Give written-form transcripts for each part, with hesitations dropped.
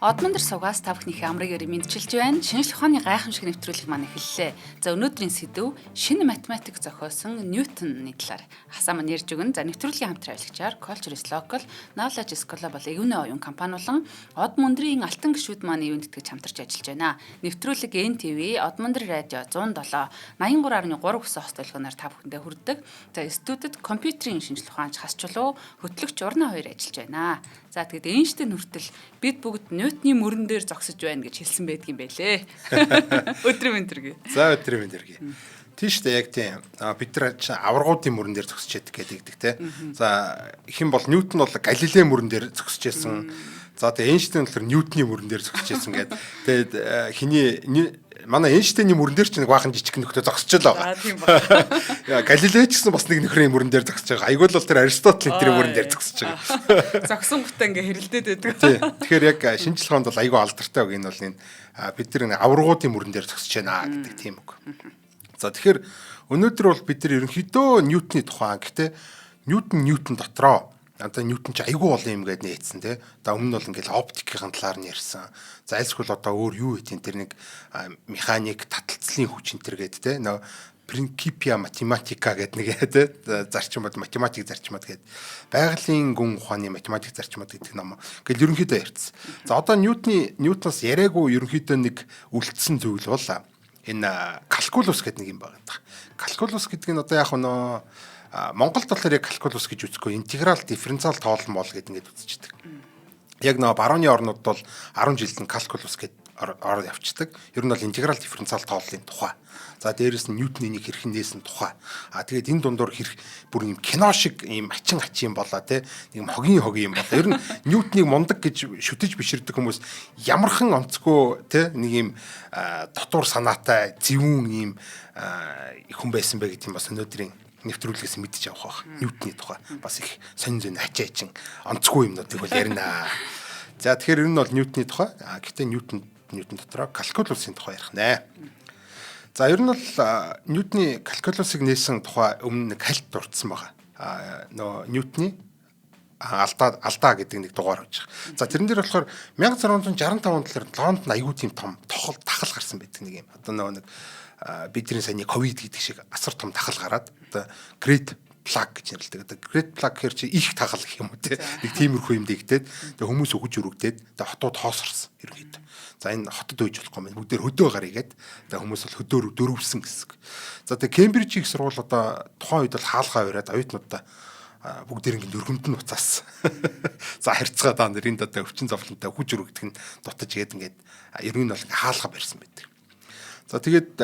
Одмон дээр суугаас та бүхнийхээ амрыг мэдчилж байна. Шинжлэх ухааны гайхамшиг нэвтрүүлэг маань эхэллээ. За өнөөдрийн сэдв шинэ математик зохиосон Ньютоны талаар хасаа маань ярьж өгнө. За нэвтрүүлгийн хамтран ажиллагчаар Culture is Local, Knowledge is Global эгвний оюун компани болон Одмондрийн алтан гишүүд маань ивэнд итгэж хамтарч ажиллаж байна. Нэвтрүүлэг NTV, Одмондр радио 107, 83.3 хүссэн хост болгоноор та бүхэндээ хүрдэг. За студид компьютерийн шинжлэх ухаанч хасчлуу хөтлөгч урна хоёр ажиллаж байна. За тэгээд Эйнштейн хүртэл бид бүгд Ньютоны мөрөн дээр зогсож байна гэж хэлсэн байдаг юм байлээ. Өдрийн мэндэргээ. За өдрийн мэндэргээ. Тийш үү яг тийм бид нар аваргуудын мөрөн дээр зогсож яддаг гэдэг те. За их юм бол Ньютон бол Галилей мөрөн дээр зогсож байсан. За тэгээ Эйнштейн болохоор Ньютоны мөрөн дээр зогсож байсан гэдэг. Тэгээд манай Эйнштейний мөрөн дээр ч нэг баахан жижиг нөхдөд зогсож л байгаа. Тийм байна. Галилей ч гэсэн бас нэг нөхрийн мөрөн дээр зогсож байгаа. Айгуул бол тэр Аристотелийн тэр мөрөн дээр зогсож байгаа. Зогсон гутаа ингээ хэрэлдээд байдаг. Тийм. Тэгэхээр яг шинжлэх ухаанд бол айгүй алдартай үг энэ бол энэ бид нар аваргуудын мөрөн дээр зогсож байна гэдэг тийм үг. За тэгэхээр өнөөдөр бол бид нар ерөнхийдөө Ньютоны тухай гэхдээ Ньютон дотроо одоо Ньютон ч айгүй олон юм гээд нээсэн тий. Одоо өмнө нь бол ингээл оптикийн талаар нь ярьсан. За альсгүй л одоо өөр юу гэдэг тэр нэг механик таталцлын хүч энэ төр гээд тий. Нөө Principia Mathematica гэдэг нэг тий. Зарчмууд математик зарчмууд гээд байгалийн гүн ухааны математик зарчмууд гэдэг ном. Ингээл ерөнхийдөө ярьсан. За одоо Ньютоноос яриаггүй ерөнхийдөө нэг үлдсэн зүйл бол энэ калкулус гэдэг нэг юм байна. Калкулус гэдэг нь одоо яг нөө Монголд болохоор яг калкулус гэж үзэхгүй интеграл дифференциал тоолон бол гэдэг ингээд үзчихдэг. Яг нөө барууны орнууд бол 10 жилдэн калкулус гэд ороод явцдаг. Ер нь бол интеграл дифференциал тооллын тухай. За дээрэс нь Ньютоны нэг хэрхэн нээсэн тухай. Тэгээд энэ дундуур бүр юм кино шиг юм ачин болоо те нэг хогийн юм болоо. Ер нь Ньютоныг мундаг гэж шүтэж биширдэг хүмүүс ямархан онцгүй те нэг юм дотор санаатай зөвүүн юм хүн байсан бэ гэдэг юм бас өнөөдрийн нэвтрүүлгээс мэдчих авах байх. Ньютоны тухай бас их сонин ачаачин онцгүй юмнуудыг бол ярина. За тэгэхээр ер нь бол Ньютоны тухай. Гэхдээ Ньютон дотроо калкулусын тухай ярих нэ. За ер нь бол Ньютоны калкулусыг нээсэн тухай өмнө нэг хальт дурдсан байгаа. Нөө Ньютоны алдаа гэдэг нэг дугаар байж байгаа. За тэрэн дээр болохоор 1665 онд Лондонд аягүй тийм том тахал гарсан байдаг нэг юм. Одоо нэг бидний саяны ковид гэдэг шиг асар том тахал гараад одоо Great Plague гэж нэрлэдэг. Одоо Great Plague хэр чи их тахал гэх юм уу те. Нэг тиймэрхүү юм дэгдээд тэгээ хүмүүс өгөж өргөдөөд тэгээ хотууд хоосорсон ерөнхийдөө. За энэ хотод үйж болохгүй юм. Бүгдээр хөдөө гарыг гээд тэгээ хүмүүс бол хөдөөр дөрвсөн гэсэн. За тэгээ Кембрижийн их сургууль одоо тухайн үед бол хаалгаа ураад оюутнуудаа бүгдээр ингэ өргөмд нь уцаас. За харьцгаа даа нэрийн одоо өвчин зовлонтой хүж өргөдөх нь дутаж гээд ингээд ер нь бол хаалгаа барьсан байдаг. За тэгээд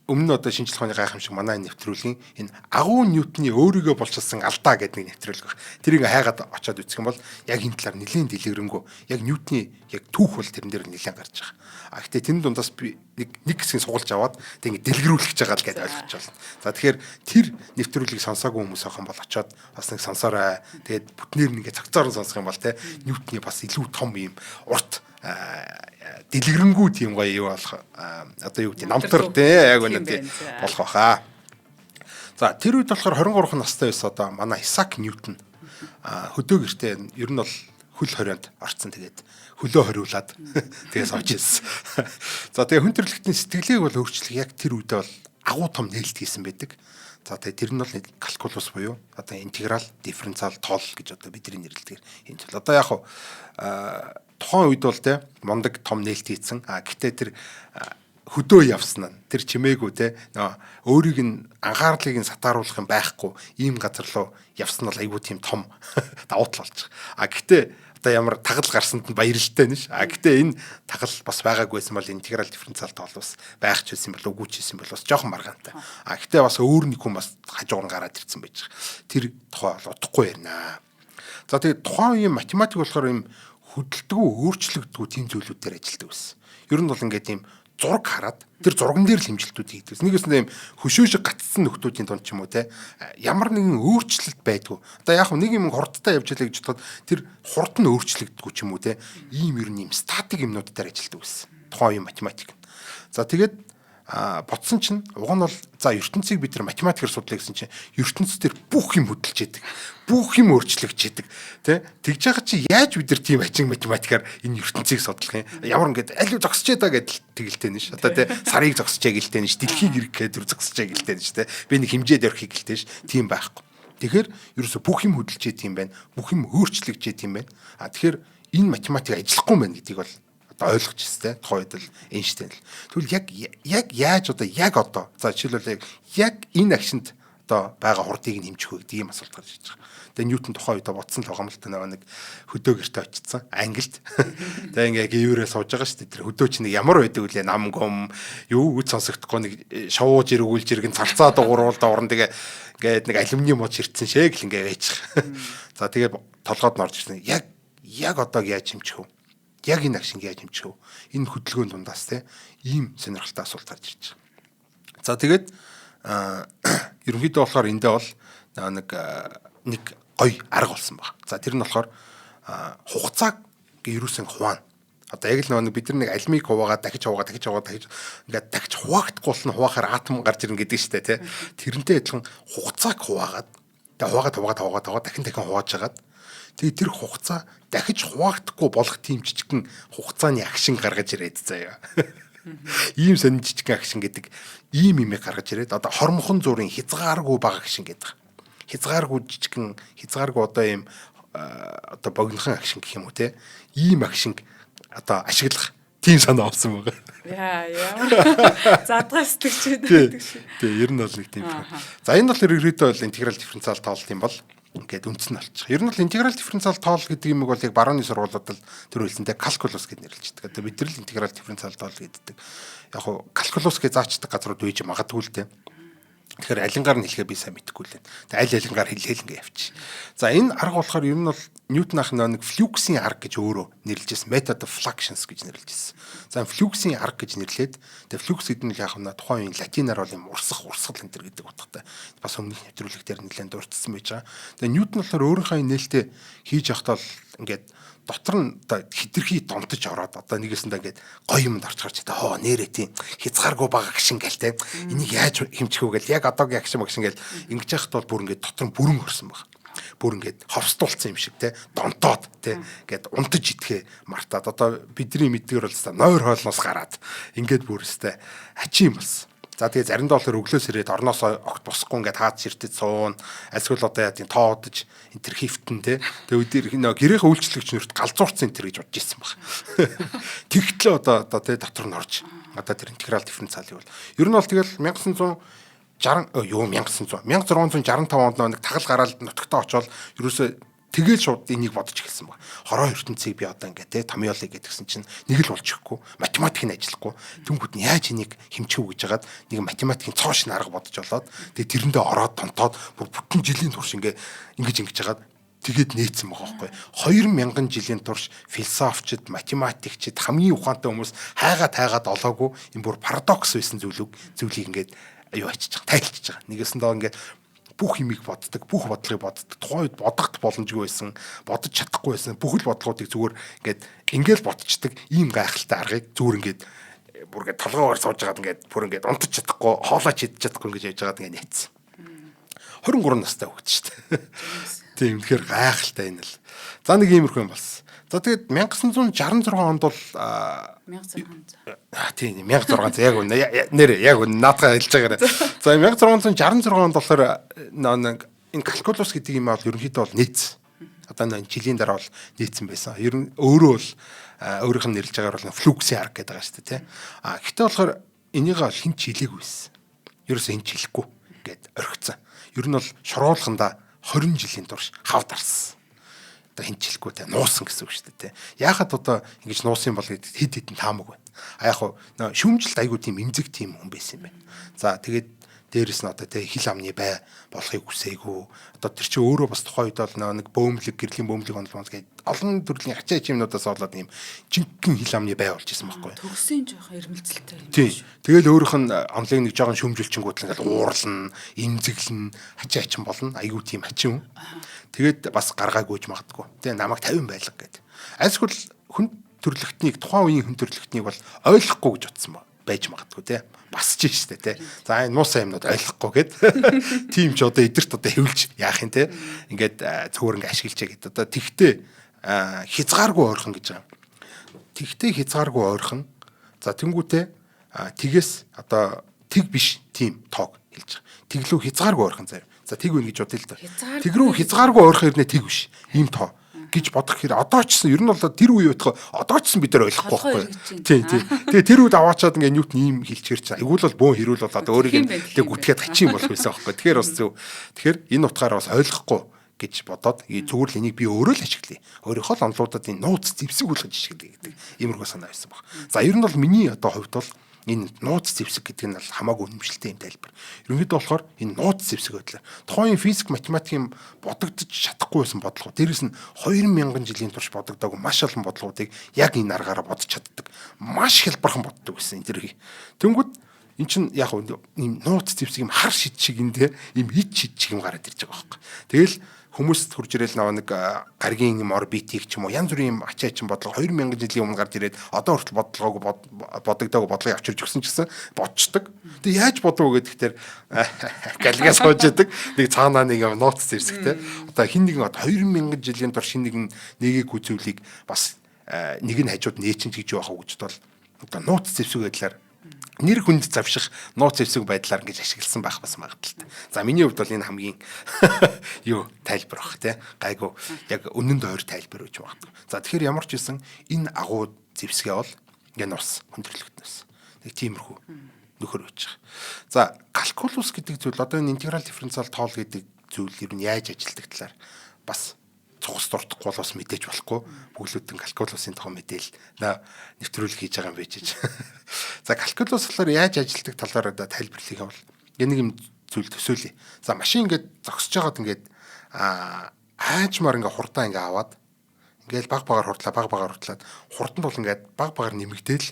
өмнө нь одоо шинжлэх ухааны гайхамшиг манай нэвтрүүлгийн энэ агуу Ньютоны өөрийгөө болчихсон алдаа гэдэг нэг нэвтрүүлэг баг. Тэрийг хайгаад очиод үзэх юм бол яг энэ талаар нэлээд дэлгэрэнгүй яг Ньютоны яг түүх бол тэрэн дээр нэлээд гарч байгаа. Гэхдээ тэн дундаас би нэг хэсгийг суулж аваад тэг ингэ дэлгэрүүлж байгаа л гэж ойлгож байна. За тэгэхээр тэр нэвтрүүлгийг сонсоогүй хүмүүс ахын бол очиод бас нэг сонсоорой. Тэгээд бүтнээр нэгэ цогцоор сонсох юм бол те Ньютоны бас илүү том юм урт дэлгэрэнгүй тийм гоё юу болох одоо юу гэдэг намтар те яг үнэ тийм болох баха. За тэр үед болохоор 23 настай байсан одоо манай Исаак Ньютон хөдөө гэртээ ер нь бол хөл хорионд орцсон тэгээд хөлөө хориулаад тэгээд сууж ирсэн. За тэгээд хүн төрөлхтний сэтгэлийг бол өөрчлөх яг тэр үедээ бол агуу том нээлт хийсэн байдаг. За тэгээд тэр нь бол калкулус буюу одоо интеграл дифференциал тоол гэж одоо бидний нэрлэдэг энэ зүйл. Одоо яг тухайн үед бол те мундаг том нээлт хийсэн. Гэхдээ тэр хөдөө явсан нь тэр чимээгүй те өөрийг нь анхаарлыг нь сатааруулах юм байхгүй ийм газар руу явсан нь бол айгүй тийм том давуу тал болж байгаа. Гэхдээ одоо ямар тагал гарсанд нь баярлалтай нэш. Гэхдээ энэ тагал бас байгаагүйсэн бол интеграл дифференциал тоол бас байх ч байсан бол үгүй ч байсан бол бас жоохон маргаантай. Гэхдээ бас өөр нэг хүн бас хажуугаар гараад ирсэн байж байгаа. Тэр тухай бол утгагүй ярина. За тэгээд тухайн үеийн математик болохоор юм хөдөлтгөө өөрчлөгддгөө тийм зүйлүүдээр ажилладаг байсан. Ер нь бол ингээд тийм зураг хараад тэр зурган дээр л хэмжилтүүд хийдэг. Нэгээс нь хөшөө шиг гатцсан нөхдүүдийн дунд ч юм уу те ямар нэгэн өөрчлөлт байдгүй. Одоо яг нэг юм хурдтай явж ялаа гэж бодоход тэр хурд нь өөрчлөгддгүү ч юм уу те ийм ер нь юм статик юмнууд дээр ажилладаг байсан. Тухайн үеийн математик. За тэгээд бодсон чинь уг нь бол за ертөнцийг бид нар математикээр судлаа гэсэн чинь ертөнц дээр бүх юм хөдөлж яадаг. Бүх юм өөрчлөгдөж яадаг. Тэ? Тэгж байгаа чи яаж бид нар тийм ажиг математикаар энэ ертөнцийг судлах юм? Ямар ингээд аль юу зогсож яадаг гэдэл тэгэлтэй нь ш. Одоо тэ сарыг зогсож яа гэлтэй нь ш. Дэлхийг эргэхээр зогсож яа гэлтэй нь ш. Тэ? Би нэг хэмжээд өрхийг гэлтэй ш. Тийм байхгүй. Тэгэхээр ерөөсө бүх юм хөдөлж яадаг юм байна. Бүх юм өөрчлөгдөж яадаг юм байна. Тэгэхээр энэ математик ажиллахгүй юм байна гэдгийг бол одоо ойлгож байна те тухайд л Эйнштейн л. Тэгвэл яг яаж одоо за жишээлбэл яг энэ агшинд одоо байгаа хурдыг нь хэмжих үү гэдэг ийм асуулт гарч ирж байгаа. Тэгээ Ньютон тухайн үед бодсон л байгаа юм л та нэг хөдөө гэртээ очсон Англид. Тэгээ ингээ гіврээ сууж байгаа шүү дээ. Тэр хөдөө чинь ямар байдаг вүлээ нам гом юу үт сонсогдохгүй нэг шовууж иргүүлж иргэн цалцаа дугууруулда орон тэгээ ингээд нэг алюминий мод ширтсэн шээ гэл ингээ байж байгаа. За тэгээ толгойд нь орж ирсэн. Яг одоо яаж хэмжих вэ? Яг энэ агшинг яаж хэмжих вэ? Энэ хөдөлгөөний дундаас те ийм сонирхолтой асуулт гарч ирж байгаа. За тэгээд ерөнхийдөө болохоор эндээ бол нэг гоё арга болсон баг. За тэр нь болохоор хугацааг ерөөсөн хуваана. Одоо яг л нэг бид нар нэг алимыг хуваагаад дахиж ингээд дахиж хуваагдахгүй бол нь хуваахаар атом гарч ирнэ гэдэг шүү дээ тий. Тэрнтэй адилхан хугацааг хуваагаад тэгээ дахин хувааж хагаад тэгээ тэр хугацаа дахиж хуваагдахгүй болох тийм жижигхэн хугацааны агшин гаргаж ирээд заяа. Ийм сонин жижигхэн агшин гэдэг ийм имийг гаргаж ирээд одоо хормхон зүрийн хязгааргүй бага агшин гэдэг. Хязгааргүй жижигхэн хязгааргүй одоо ийм одоо богинохон агшин гэх юм уу те. Ийм агшин одоо ашиглах тийм санаа авсан байгаа. Яа. Задгай сэтгэж байдаг шүү. Тий, ер нь бол нэг тийм. За энэ бол ерөөдөө бол интеграл дифференциал тоолт юм бол ингээд үндэс нь болчих. Ер нь бол интеграл дифференциал тоол гэдэг юм бол яг барууны сургуулиуд л төр хэлсэнтэй калкулус гэж нэрлэж байдаг. Одоо бид нар л интеграл дифференциал тоол гэдэг. Яг хуу калкулус гэж заачдаг газрууд үйж магадгүй л дээ. Тэгэхээр алингаар нь хэлэхээ би сайн мэдэхгүй л байна. Тэгээ алингаар хэлээл ингээ явчих. За энэ арга болохоор ер нь бол Ньютон ах нэг флюксийн арга гэж өөрөө нэрлэжсэн. Method of fluxions гэж нэрлэжсэн. За флюксийн арга гэж нэрлээд тэгээ флюкс гэдэг нь яг нь тухайн үеийн латинаар бол юм урсгал энэ төр гэдэг утгатай. Бас өмнөх нэвтрүүлэг дээр нэлээд дурдсан байж байгаа. Тэгээ Ньютон болохоор өөрийнхөө нээлттэй хийж явахдаа ингээд дотор нь одоо хитрхи донтож ороод одоо нэгээсэндээ ингээд гоё юмд орчгарч та нэрээ тийм хязгааргүй бага гişин гэлтэй энийг яаж хэмжих вэ гэл яг одоогийн агшин гэл ингэж яхад бол бүр ингээд дотор нь бүрэн орсон баг. Бүр ингээд ховстуулсан юм шиг те донтоод те ингээд унтаж идэхээ мартаад одоо бидний мэдгээр бол нойр хоолноос гараад ингээд бүр өстэй ачи юм болсон. За тэгээ заримдаа болохоор өглөөс ирээд орноос огт босхгүй ингээд хаад ширтэд суун альсгал одоо яа тийм тоодож энэ төр хифтэн те тэгээ өдөр гэрээ үйлчлэгч нэрт галзуурсан энэ төр гэж бодож ирсэн баг. Тэгтлээ одоо тэгээ дотор нь орж одоо тэр интеграл дифференциалыг бол ер нь бол тэгэл 1665 онд нэг тагал гараад нутагтаа очоод ерөөсөө тэгэл шууд энийг бодож эхэлсэн баг. Хороо ертөнцийг би одоо ингээд те томьёолыг гэдгсэн чинь нэг л болж ихгүй математик нь ажиллахгүй. Түнхүүд нь яаж энийг хэмжих үү гэж хагаад нэг математикийн цоо шин арга бодож олоод тэгээ тэрэндээ ороод тонтоод бүр бүтэн жилийн турш ингэж хагаад тэгээд нээсэн байгаа байхгүй. 2000 жилийн турш философчид, математикчид хамгийн ухаантай хүмүүс хайгаад олоогүй энэ бүр парадокс байсан зүйлийг ингээд аюу ачиж байгаа, тайлчж байгаа. Нэгээсэндээ ингээд бүх юмыг боддог, бүх бодлогыг боддог. Тухайн үед бодохт боломжгүй байсан, бодож чадахгүй байсан. Бүх л бодлогуудыг зүгээр ингээд бодчихдаг ийм гайхалтай аргыг зүгээр ингээд бүр ингээд толгоогоор сууж байгаад ингээд бүр ингээд унтаж чадахгүй, хоолойч идэж чадахгүй ингэж яж байгаад ингээд нээсэн. 23 настай хөгж шүү дээ. Тийм тэгэхээр гайхалтай энэ л. За нэг иймэрхүү юм болсон. За тэгээд 1966 онд бол 1600. Тийм 1600 яг үнэ нэр яг үнэ наадхаа хэлж байгаарай. За 1666 онд болохоор энэ калкулус гэдэг юм бол ерөнхийдөө бол нээсэн. Одоо энэ жилийн дараа бол нээсэн байсан. Ер нь өөрөө бол өөрийнх нь нэрлэж байгаагаар бол флюксийн арга гэдэг байгаа шүү дээ, тийм. Гэхдээ болохоор энийг хэн ч хэлээгүйсэн. Ерөөсөө хэн ч хэлэхгүй гэд орхицсан. Ер нь бол шуруулхандаа 20 жилийн турш хав дарсан. Хинчилэхгүй те нуусан гэсэн үг шүү дээ те. Яахад одоо ингэж нуусан бол хэд хэдэн таамаг байна. Яг хуу шүүмжилт айгуу тийм эмзэг тийм хүн байсан юм байна. За тэгээд дээрэс нь одоо те хил амны бай болохыг хүсээгүй. Одоо тэр чинь өөрөө бас тухайн үед бол нэг бөөмлөг гэрлийн бөөмлөг онлоомс гэдэг олон төрлийн ачаа чимнуудаас болоод ийм жинхэнэ хил амны бай болж исэн байхгүй. Төгсөн жоохон ирмэлцэлтэй. Тийм. Тэгэл өөрийнх нь онлыг нэг жоохон шүүмжилчингүүд л ингээл уурлна, эмзэглэн, ачаа ачин болно. Айгуу тийм ачин. Тэгээд бас гаргаагүйж магадгүй. Тэгээ намайг 50 байлга гэдэг. Альсгүй хүн төрлөختнийг тухайн үеийн хүн төрлөختнийг бол ойлгохгүй гэж утсан ба. байж магадгүй те. Басж штэ те. За энэ нуусан юмнууд ойлгохгүй гэд тийм ч одоо эдэрт одоо хэвлж яах юм те. Ингээд зөвөр ингээ ашиглаж гээд одоо тэгтээ хязгааргүй ойрхон гэж байгаа. Тэгтээ хязгааргүй ойрхон. За тэнгуүтээ тгээс одоо тэг биш тийм тоог хэлж байгаа. Тэглүү хязгааргүй ойрхон заяа. За тэг үн гэж бодъё л доо. Тэг рүү хязгааргүй ойрхон ирнэ тэг биш. Ийм тоо гэж бодох хэрэг одоо ч гэсэн ер нь бол тэр үе өтгөө одоо ч гэсэн бид нар ойлгохгүй байхгүй. Тийм. Тэгээ тэр үед аваачаад ингээ Ньютон ийм хэлчихэр чи. Айгуул бол бөөн хэрүүл болоод өөрийг тэг гүтгээд хачин болох байсан байхгүй. Тэгэхээр бас зөв. Тэгэхээр энэ утгаараа бас ойлгохгүй гэж бодоод зүгээр л энийг би өөрөө л ашиглая. Өөрийнхөө л онлуудад энэ нууц зэвсэг болгож ашиглая гэдэг иймэрхүү санаа байсан баг. За ер нь бол миний одоо хувьд бол энэ нууц зэвсэг гэдэг нь бол хамаагүй үнэмшилтэй юм тайлбар. Ерөнхийдөө болохоор энэ нууц зэвсэг байдлаар тухайн физик математикийн бодогдож чадахгүй байсан бодлого дээрээс нь 2000 жилийн турш бодогдоогүй маш олон бодлогуудыг яг энэ аргаараа бодож чаддаг. Маш хялбархан боддог байсан энэ төрхий. Тэнгүүд эн чинь яг ийм нууц зэвсэг юм хар шид шиг энэ ийм хид шид шиг юм гараад ирж байгаа байхгүй. Тэгэл хүмүүс хурж ирэл нэг гаргийн юм орбитик ч юм уу янз бүрийн юм ачаа чин бодлого 2000 жилийн өмнө гарч ирээд одоо хүртэл бодлогоогүй бодогдоогүй бодлогыг авчирч өгсөн ч гэсэн бодцдог. Тэг яаж бодлоо гэхээр галгаас хойж яадаг нэг цаанаа нэг юм нууц зэвсэгтэй. Одоо хин нэгэн 2000 жилийн турш хин нэгэн нэгийг үзүүлийг бас нэг нь хажууд нээчин гэж яах вэ гэж бол одоо нууц зэвсэг байдлаар нэр хүнд завших нууц зэвсэг байдлаар ингэж ашигласан байх бас магадaltaй. За миний хувьд бол энэ хамгийн юу тайлбар баг тий. Гайгүй яг үнэн доор тайлбар өгч магадгүй. За тэгэхээр ямар ч байсан энэ агуу зэвсгээ бол ингээ нус хүндрэлтнээс. Нэг тиймэрхүү нөхөр байж байгаа. За калкулус гэдэг зүйл одоо энэ интеграл дифференциал тоол гэдэг зүйл ер нь яаж ажилладаг талаар бас цогц дуртахгүй бол бас мэдээж болохгүй. Бүглүүдэн калкулусын тухай мэдээл нэвтрүүлэг хийж байгаа юм байж. За калкулус болохоор яаж ажилладаг талаар одоо тайлбарлахыг бол нэг юм зүйл төсөөлье. За машин ингээд зогсож байгаад ингээд аажмаар ингээд хурдаа ингээд аваад ингээд баг багаар хурдлаад хурданд бол ингээд баг багаар нэмэгдээл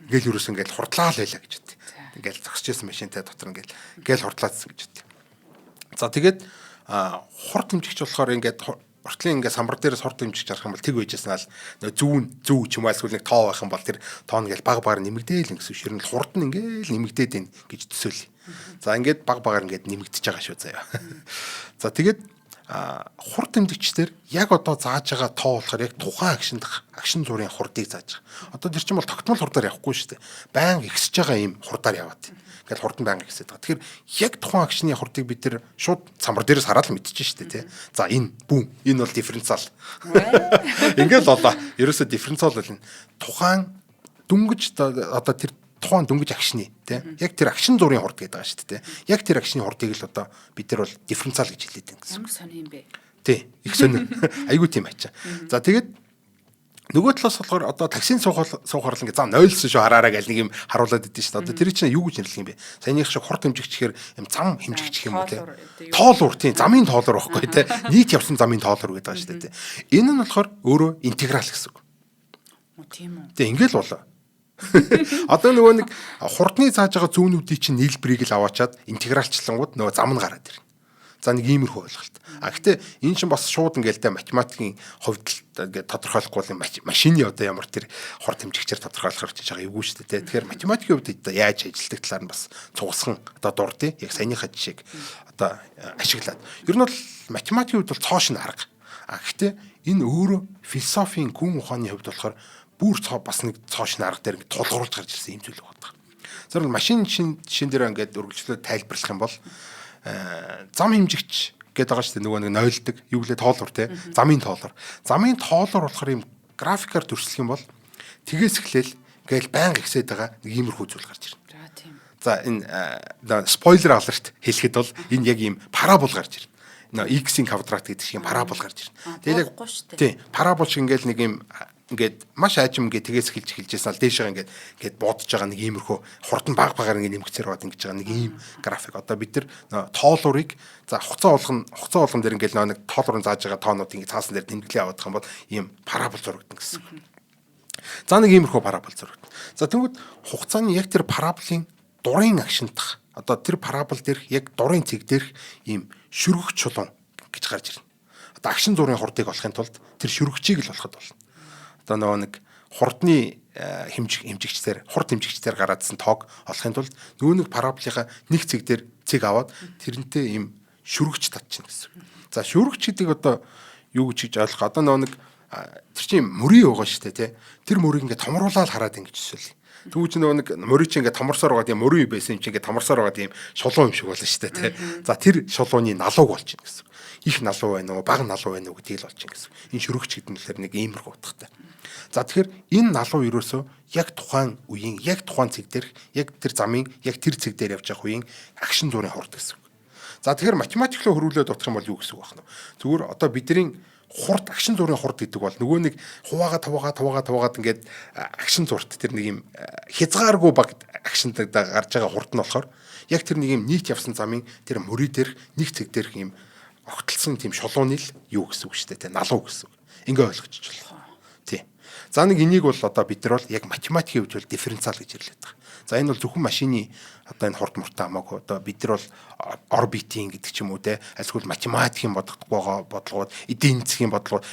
ингээд юурээс ингээд хурдлаа л байлаа гэж үтээ. Ингээд зогсож байсан машинтай дотор ингээд хурдлаадсан гэж үтээ. За тэгээд хурд хэмжигч болохоор ингээд уртлын ингээ самбар дээрээс хурд хэмжиж харах юм бол тэг байжсэн ал зүү ч юм уу эсвэл нэг тоо байх юм бол тэр тоо нь ингээл баг багаар нэмэгдээл гэсэн ширнэ л хурд нь ингээл нэмэгдээд байна гэж төсөөлье. За ингээд баг багаар ингээд нэмэгдэж байгаа шүү заяа. За тэгээд хурд хэмжигчдэр яг одоо зааж байгаа тоо болохоор яг тухайн агшин зургийн хурдыг зааж байгаа. Одоо тэр чинь бол тогтмол хурдаар явахгүй шүү дээ. Байнга ихсэж байгаа юм хурдаар яваад. Ингээд хурдан байнга ихсэж байгаа. Тэгэхээр яг тухайн агшны хурдыг бид тэр шууд самбар дээрээс хараад л мэдчихэж шүү дээ, тий. За энэ бүүн энэ бол дифференциал. Ингээд л одоо ерөөсөө дифференциал бол тухайн дүнгиж одоо тэр тухайн дүнгиж агшны тий. Яг тэр агшин зургийн хурд гэдэг байгаа шүү дээ. Яг тэр агшны хурдыг л одоо бид нар бол дифференциал гэж хэлээд байна гэсэн. Ямар сони юм бэ? Тий, их сони. Айгуу тийм ачаа. За тэгээд нөгөө талаас болохоор одоо таксийн суухаар л ингээ зам нойлсон шүү хараараа гэл нэг юм харуулад идэв шүү дээ. Одоо тэр чинь юу гэж нэрлэх юм бэ? Саяных шиг хурд хэмжигчхээр юм зам хэмжигч юм уу те? Тоолуур тийм замын тоолуур байхгүй те? Нийт явсан замын тоолуур гэдэг байгаа шүү дээ. Энэ нь болохоор өөрөө интеграл гэсэн үг. Тийм үү. Тэгээ ингээл болоо. Одоо нөгөө нэг хурдны зааж байгаа зүүнүүдийн чинь нийлбэрийг л аваачаад интегралчлангууд нөгөө зам нь гараад ирнэ. За нэг иймэрхүү ойлголт. Гэхдээ энэ чинь бас шууд ингээл тэ математикийн хувьд ингээд тодорхойлохгүй машины одоо ямар тэр хурд хэмжигчээр тодорхойлохоор хийж байгаа эвгүй шүү дээ. Тэгэхээр математикийн хувьд одоо яаж ажилладаг талаар нь бас цугсхан одоо дурдъя. Яг саяныхаа жишээг одоо ашиглаад. Ер нь бол математикийн хувьд бол цоошин арга. Гэхдээ энэ өөрөө философийн гүн ухааны хувьд болохоор бүр бас нэг цоошин арга дээр ингээд тулгуурлаж гарч ирсэн юм зүйл байна. Зөвхөн машин шин дээр ингээд үргэлжлүүлээд тайлбарлах юм бол зам хэмжигч гэдэг байгаа шүү дээ. Нөгөө нэг нойлдог юу гэлээ тоолуур те замын тоолуур болохоор юм графикаар төрслөх юм бол тгээс эхлээл гээл байнга ихсээд байгаа нэг иймэрхүү зүйл гарч ирнэ. За энэ спойлер алерт хэлэхэд бол энэ яг ийм парабол гарч ирнэ. X-ийн квадрат гэдэг шиг парабол гарч ирнэ. Тэгээд тий парабол шиг ингээл нэг юм ингээд маш аажим ингээд тгээс эхэлжсэн ал дээшээ ингээд бодож байгаа нэг иймэрхүү хурдан баг багаар ингээд нэмэгцээр бод ингэж байгаа нэг ийм график. Одоо бид нар тоолуурыг за хугацаа болгон дээр ингээд нэг тоолуурын зааж байгаа тоонууд ингээд цаасан дээр тэмдэглээ явуулах юм бол ийм парабол зурагдана гэсэн. За нэг иймэрхүү парабол зурагдана. За тэгвэл хугацааны яг тэр параболын дурын агшинтах одоо тэр парабол дээрх яг дурын цэг дээрх ийм шүргэх чулуун гэж гарч ирнэ. Одоо агшин зургийн хурдыг олохын тулд тэр шүргчийг л болоход болно. Одоо нөгөө нэг хурдны хэмжигчдэр хурд хэмжигчдэр гараадсан тоог олохын тулд нөгөө нэг параболынхаа нэг цэг дээр цэг аваад тэрнтэй ийм шүргэж татчихна гэсэн. За шүргэж гэдэг одоо юу гэж ойлгох. Одоо нөгөө нэг тэр чинь мөрий байгаа шүү дээ тий. Тэр мөрийг ингээд томруулаад хараад ингэж төсөөл. Түүж нөгөө нэг мөрий чинь ингээд томорсоор байгаа тийм мөрий байсан юм чинь ингээд томорсоор байгаа тийм шулуун юм шиг болно шүү дээ тий. За тэр шулууны налууг болж байна гэсэн. Их налуу байна уу, бага налуу байна уу гэдгийг л болж байна гэсэн. Энэ шүргэж гэдэг нь л нэг иймэрхүү утгатай. За тэгэхээр энэ налуу ерөөсөө яг тухайн үеийн, яг тухайн цэг дээр, яг тэр замын, яг тэр цэг дээр явж байгаа үеийн агшин зуурын хурд гэсэн. За тэгэхээр математик руу хөрвүүлээд бодох юм бол юу гэсэн үг байна вэ? Зүгээр одоо бидний хурд агшин зуурын хурд гэдэг бол нөгөө нэг хуваагаад ингээд агшин зурт тэр нэг юм хязгааргүй баг агшинтай гарч байгаа хурд нь болохоор яг тэр нэг юм нийт явсан замын тэр мөрий дээр нэг цэг дээр юм огтлсон тийм шулууны л юу гэсэн үг шүү дээ, налуу гэсэн үг. Ингээ ойлгочих жоо. Тий. За нэг энийг бол одоо бид нар бол яг математикийн хувьд бол дифференциал гэж хэлээд байгаа. За энэ бол зөвхөн машины одоо энэ хурд муртаа хамаагүй одоо бид нар бол орбитийн гэдэг ч юм уу те альсгүй математикийн бодлогоо бодлогууд эдийн засгийн бодлогууд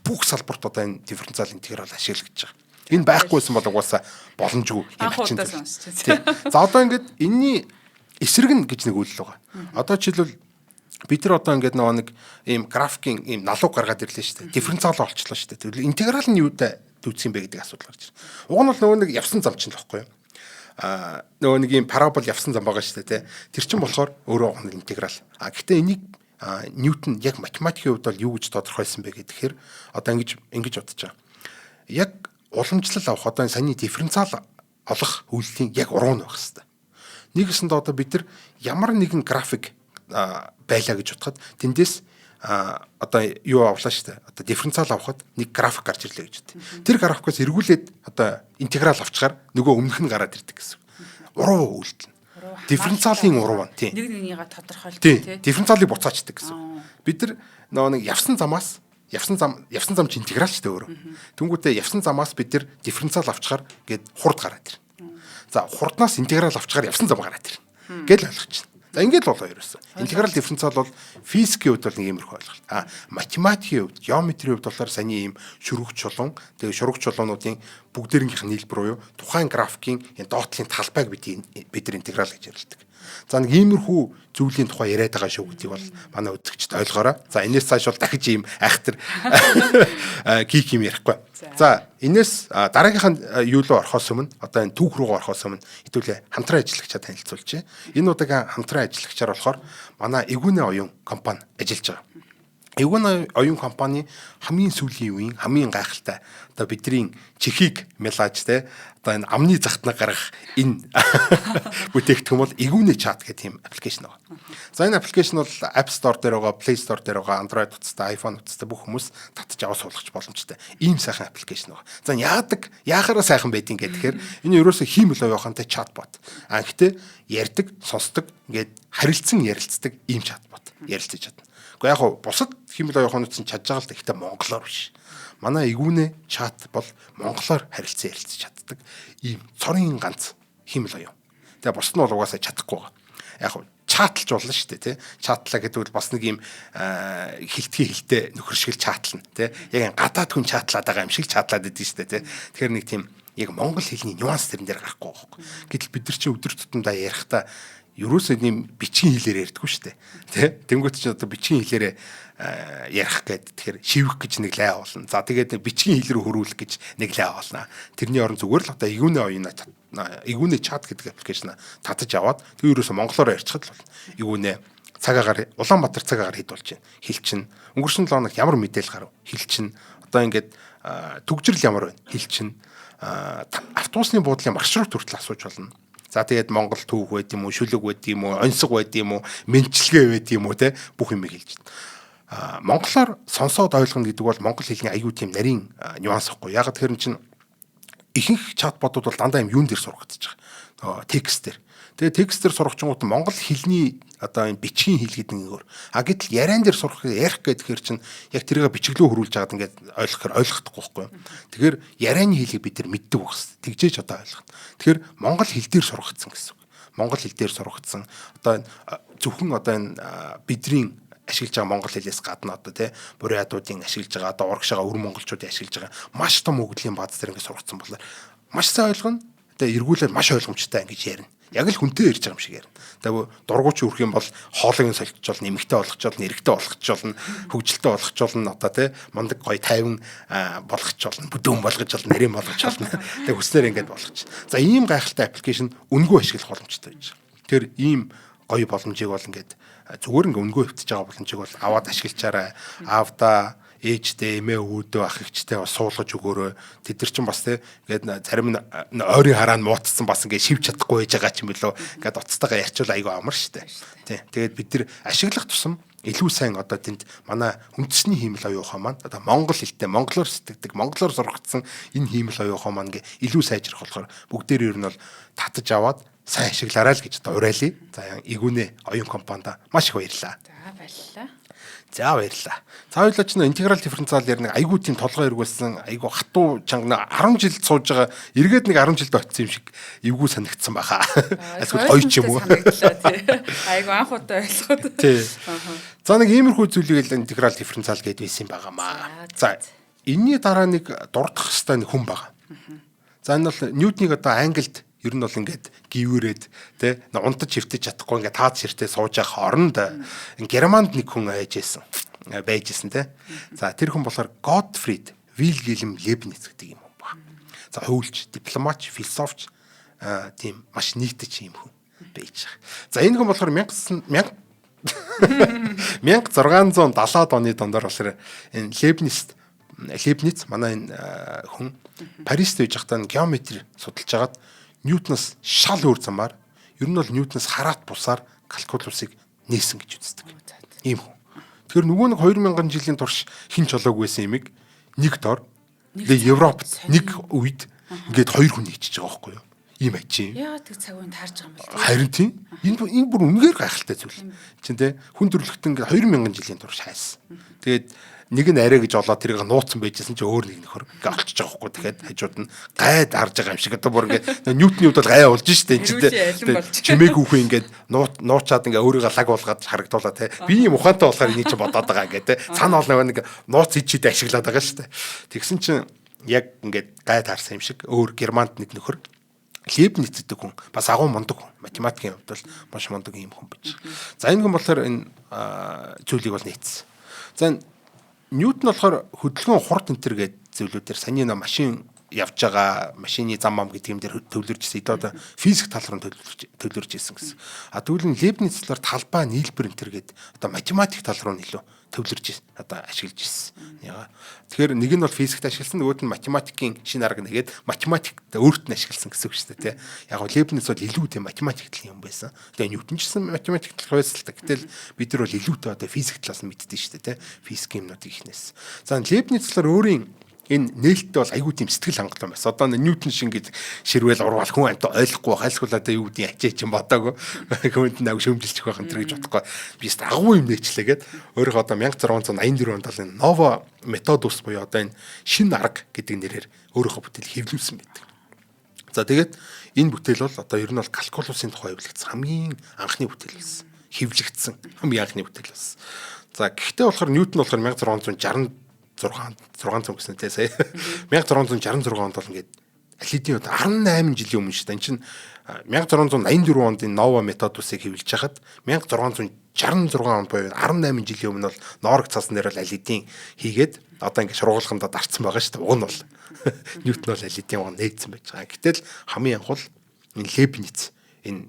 бүх салбарт одоо энэ дифференциал интеграл ашиглагдаж байгаа. Энэ байхгүйсэн бол угаасаа боломжгүй юм чинь. За одоо ингээд энэний эсрэг нь гэж нэг үйл байгаа. Одоо жишээлбэл бид нар одоо ингээд нэг ийм графикийн ийм налуу гаргаад ирлээ шүү дээ. Дифференциал олчлоо шүү дээ. Тэгвэл интеграл нь юутай дүүцэх юм бэ гэдэг асуудал гарч ирнэ. Уг нь бол нөгөө нэг явсан зам чинь л баггүй юу? Нөгөө нэг ийм парабол явсан зам байгаа шүү дээ. Тэр чинь болохоор өөрөө гоо интеграл. Гэхдээ энийг Ньютон яг математикийн хувьд бол юу гэж тодорхойлсон бэ гэхээр одоо ингэж бодож байгаа. Яг уламжлал авах одоо энэ саний дифференциал олох үйлдлийн яг уруу нь байх хэрэгтэй. Нэгэсэнд одоо бид нар ямар нэгэн график байлаа гэж бодоход тэндээс одоо юу авлаа шүү дээ. Одоо дифференциал авахад нэг график гарч ирлээ гэж үү. Тэр графикаас эргүүлээд одоо интеграл авчгаар нөгөө өмнөх нь гараад ирдэг гэсэн. Уруу үйлдэл. Дифференциалын уруу нь тийм. Нэг нэгнийгээ тодорхойлдог тийм. Дифференциалыг буцаачдаг гэсэн. Бид нар нөгөө нэг явсан зам чи интеграл ч дээ өөрөө. Тэнгүүтээ явсан замаас бид нар дифференциал авчгаар гээд хурд гараад ирнэ. За хурднаас интеграл авчгаар явсан зам гараад ирнэ. Гэж ойлгож байна. За ингэж болоо ерөөсөө. Интеграл дифференциал бол физикийн хувьд бол нэг иймэрхүү ойлголт. Математикийн хувьд, геометрийн хувьд болохоор саний ийм шүргэж чулуун, тэгээ шүргэж чулуунуудын бүгдээрнийх нь нийлбэр буюу тухайн графикийн доотлын талбайг бид нар интеграл гэж ярилдаг. За нэг иймэрхүү зүйлийн тухай яриад байгаа шүү гэдгийг бол манай үзэгчд ойлгоорой. За энэс цааш бол дахиж ийм айхтар гик юм ярихгүй. За энэс дараагийнхаа юу руу орохоос өмнө одоо энэ түүх рүү орохоос өмнө хэдүүлээ хамтран ажиллагчаа танилцуулж. Энэ удаагийн хамтран ажиллагчаар болохоор манай Эгүнэ оюун компани ажиллаж байгаа. Эгүнэ оюун компани хамгийн сүүлийн үеийн хамгийн гайхалтай одоо бидний чихийг мелаж те одоо энэ амны захтнаг гаргах энэ бүтээгдэхүүн бол Эгүнэ чат гэх тийм аппликейшн байна. За энэ аппликейшн бол App Store дээр байгаа, Play Store дээр байгаа, Android утастай, iPhone утастай бүх хүмүүс татж аваад суулгах боломжтой. Ийм сайхан аппликейшн байна. За яахаараа сайхан байдгийг гэхээр энэ ерөөсөө хиймэл оюухантай чатбот. Гэхдээ ярьдаг, сонсдог, ингээд харилцсан ярилцдаг ийм чатбот ярилцаж чадна. Гэхдээ яг бусад хиймэл оюуханууд чинь чадж байгаа л гэхдээ монголоор биш. Манай Эгүнэ чат бол монголоор харилцан ярилцаж чаддаг ийм цорын ганц хиймэл оюун. Тэгээ бусд нь бол угаасаа чадахгүй байгаа. Яг чатлж болно шүү дээ тий. Чатлаа гэдэг бол бас нэг ийм хилтгий хилтэй нөхөр шиг чатлна тий. Яг гадаад хүн чатлаад байгаа юм шиг чатлаад идэв шүү дээ тий. Тэгэхээр нэг тийм яг монгол хэлний нюанс тэрэн дээр гарахгүй байхгүй. Гэтэл бид нар чинь өдөр тутамдаа ярихдаа ерөөсөө нэм бичгийн хэлээр ярьдаггүй шүү дээ. Тэ? Тэнгүүт чинь одоо бичгийн хэлээрээ ярих гэдэг тэгэхээр шивэх гэж нэг лай болно. За тэгээд бичгийн хэл рүү хөрвүүлэх гэж нэг лай болно. Тэрний орон зүгээр л одоо Эгүнэ чат гэдэг аппликейшн татаж аваад тэр ерөөсөө монголоор ярьчихад л болно. Эгүнэ цагаагаар Улаанбаатар цагаагаар хэд болж байна. Хэл чинь өнгөрсөн 7 хоногт ямар мэдээлэл гарав. Хэл чинь одоо ингээд төгжрөл ямар байна. Хэл чинь автобусны буудлын маршрут хүртэл асууж болно. За тэгээд Монгол түүх байд юм уу, шүлэг байд юм уу, онцог байд юм уу, мэнчилгээ байд юм уу те бүх юм хэлж байна. Монголоор сонсоод ойлгоно гэдэг бол монгол хэлний аюу тийм нарийн нюанс ихгүй. Яг тэр чинь ихэнх чатботууд бол дандаа юм юун дээр сургагдаж байгаа. Текстээр. Тэгээ текстээр сургачингууд монгол хэлний одоо энэ бичгийн хэл гэдэг нэг өөр. Гэтэл яриан дээр ярих гэхээр чинь яг тэрийг бичиглөө хөрүүлж байгаад ингээд ойлгохдохгүй байхгүй юу. Тэгэхээр ярианы хэлийг бид нар мэддэг байх хэрэгтэй. Тэгжээж одоо ойлгоно. Тэгэхээр монгол хэл дээр сургагдсан гэсэн үг. Монгол хэл дээр сургагдсан одоо зөвхөн одоо энэ бидний ашиглаж байгаа монгол хэлээс гадна одоо тий буриадуудын ашиглаж байгаа одоо урагшаага өр монголчуудын ашиглаж байгаа маш том өгөгдлийн бааз дээр ингээд сургагдсан болохоор маш сайн ойлгоно. Тэгээ эргүүлээд маш ойлгомжтой ингэж ярина. Яг л хүнтэй ярьж байгаа юм шиг ярина. Тэгээ дургуйч үрэх юм бол хоолыг нь солилцол, нэмэгтэй болгочвол, нэрэгтэй болгочвол, хөгжилтэй болгочвол одоо тий мундаг гоё тайван болгочвол, бүдүүн болгочвол, нэрийн болгочвол. Тэгээ хүснээр ингэж болгоч. За ийм гайхалтай аппликейшн үнгүй ашиглах боломжтой байж байгаа. Тэр ийм гоё боломжийг бол ингээд зүгээр ингээ үнгүй хөвтөж байгаа боломжийг бол аваад ашиглачаарай. Аавда ээжтэй, эмээ өвөдөө, ах эгчтэй бас суулгаж өгөөрэй. Тэд нар ч бас тий ингээд зарим нь ойрын хараа нь муутсан бас ингээд шивж чадахгүй байж байгаа ч юм билүү. Ингээд уцтайгаа ярьчвал айгүй амар штэ. Тий. Тэгээд бид нар ашиглах тусам илүү сайн одоо тэнд манай үндэсний хиймэл оюун ухаан маань одоо монгол хэлтэй, монголоор сэтгэдэг, монголоор сургагдсан энэ хиймэл оюун ухаан маань ингээ илүү сайжрах болохоор бүгдээр ер нь бол татаж аваад сайн ашиглаарай л гэж одоо уриалъя. За игүүнэ оюун компанид маш их баярлалаа. За баярлалаа. За баярлалаа. За хоёулаа ч интеграл дифференциал ярина айгуу тийм толгой эргүүлсэн айгуу хатуу чангана 10 жил сууж байгаа эргээд нэг 10 жилд очсон юм шиг эвгүй санагдсан байхаа. Эсвэл гоё ч юм уу. Айгуу анх удаа ойлгоод. Тий. За нэг иймэрхүү зүйлийг л интеграл дифференциал гэдээ байсан юм байгаамаа. За энэний дараа нэг дурдах хэвээр нэг хүн байгаа. За энэ бол Ньютонийг одоо англид ер нь бол ингээд гіврээд тий унтаж хөвтөж чадахгүй ингээд таад ширтээ сууж явах оронд Германд нэг хүн байжсэн тий. За тэр хүн болохоор Gottfried Wilhelm Leibniz гэдэг юм байна. За хөвлөж, дипломатч, философч тийм маш нийтэж юм хүн байж байгаа. За энэ хүн болохоор 1670-аад оны дондор болохоор энэ Leibniz манай энэ хүн Парист байж байхдаа геометри судалж агаад Ньютоноос шал өөр замаар ер нь бол Ньютоноос хараат бусаар калкулусыг нээсэн гэж үздэг. Ийм хүн. Тэгэхээр нөгөө нэг 2000 жилийн турш хин чолоог байсан юмыг нэг дор Европт нэг үед ингээд хоёр хүн хийчихэж байгаа байхгүй юу? Ийм ажийн. Яагаад тэг цаг үеийн таарж байгаа юм бэ? Харин тийм. Энэ бүр үнэхээр гайхалтай зүйл. Чин тэ хүн төрөлхтөн ингээд 2000 жилийн турш хайсан. Тэгээд нэг нь арай гэж олоод тэрийг нууцсан байжсэн чи өөр нэг нөхөр ингээ олчж байгаа хгүй тэгэхээр хажууд нь гайд харж байгаа юм шиг одоо бүр ингээ Ньютоны хувьд бол гай болж штэ энэ чинь чимээг үхээ ингээ нуучаад ингээ өөрийгөө лаг болгоод харагдуулаа те би юм ухаантай болохоор энийг чи бодоод байгаа ингээ те цаана бол нэг нууц ичээд ашиглаад байгаа штэ тэгсэн чинь яг ингээ гайд харсан юм шиг өөр Германд нэг нөхөр Leibniz гэдэг хүн бас агуу мундаг хүн математикийн хувьд бол маш мундаг юм хүн байж. За энэ хүн болохоор энэ зүйлийг бол нээсэн. За Ньютон болохоор хөдөлгөөн хурд энтер гэдэг зүйлүүдээр саний нөө машин явж байгаа машины зам ам гэдэг юм дээр төвлөрж ирсэн. Одоо физик тал руу төвлөрж ирсэн гэсэн. А тэгвэл Leibniz болохоор талбай нийлбэр энтер гэдэг одоо математик тал руу илүү төвлөрж ирсэн. Одоо ашиглаж ирсэн. Яга. Тэгэхээр нэг нь бол физикт ашигласан, нөгөөд нь математикийн шинэ арга нэгээд математикт өөрт нь ашигласан гэсэн үг шүү дээ, тий. Яг нь Leibniz бол илүү тийм математик талын юм байсан. Тэгээ Ньютон ч гэсэн математик талын байсан л та. Гэтэл бид нар бол илүүтэй одоо физик талаас нь мэддэг шүү дээ, тий. Физикийн юмнуудыг ихнээс. За Leibniz болохоор өөрийн энэ нээлттэй бол айгүй тийм сэтгэл хангалуун байсан. Одоо Ньютон шиг ингэж ширвэл урвал хүн амт ойлгохгүй хайлсгүй одоо юу гэдэг ячаач юм бодоагүй. Хүнд нэг шөмжилчих байх энэ гэж бодохгүй. Би ч агуу юм нээчлээ гэд өөрөө одоо 1684 онд энэ Nova Methodus буюу одоо энэ шинэ арга гэдэг нэрээр өөрийнхөө бүтээл хэвлүүлсэн байдаг. За тэгээд энэ бүтээл бол одоо ер нь бол калкулусын тухай хэвлэгдсэн хамгийн анхны бүтээл байсан. Хэвлэгдсэн хамгийн анхны бүтээл байсан. За гэхдээ болохоор Ньютон болохоор 1666 гэсэн тий сая 1666 онд бол ингээд Алидийн 18 жилийн өмнө шүү дээ. Энд чинь 1684 онд энэ Nova Methodus-ыг хэвлэж хахад 1666 онд буюу 18 жилийн өмнө бол Норог цаас нэр бол Алидийн хийгээд одоо ингээд шургуулгандаа дарцсан байгаа шүү дээ. Уг нь бол Ньютон бол Алидийн уг нээсэн байж байгаа. Гэтэл хамгийн анх бол энэ Leibniz энэ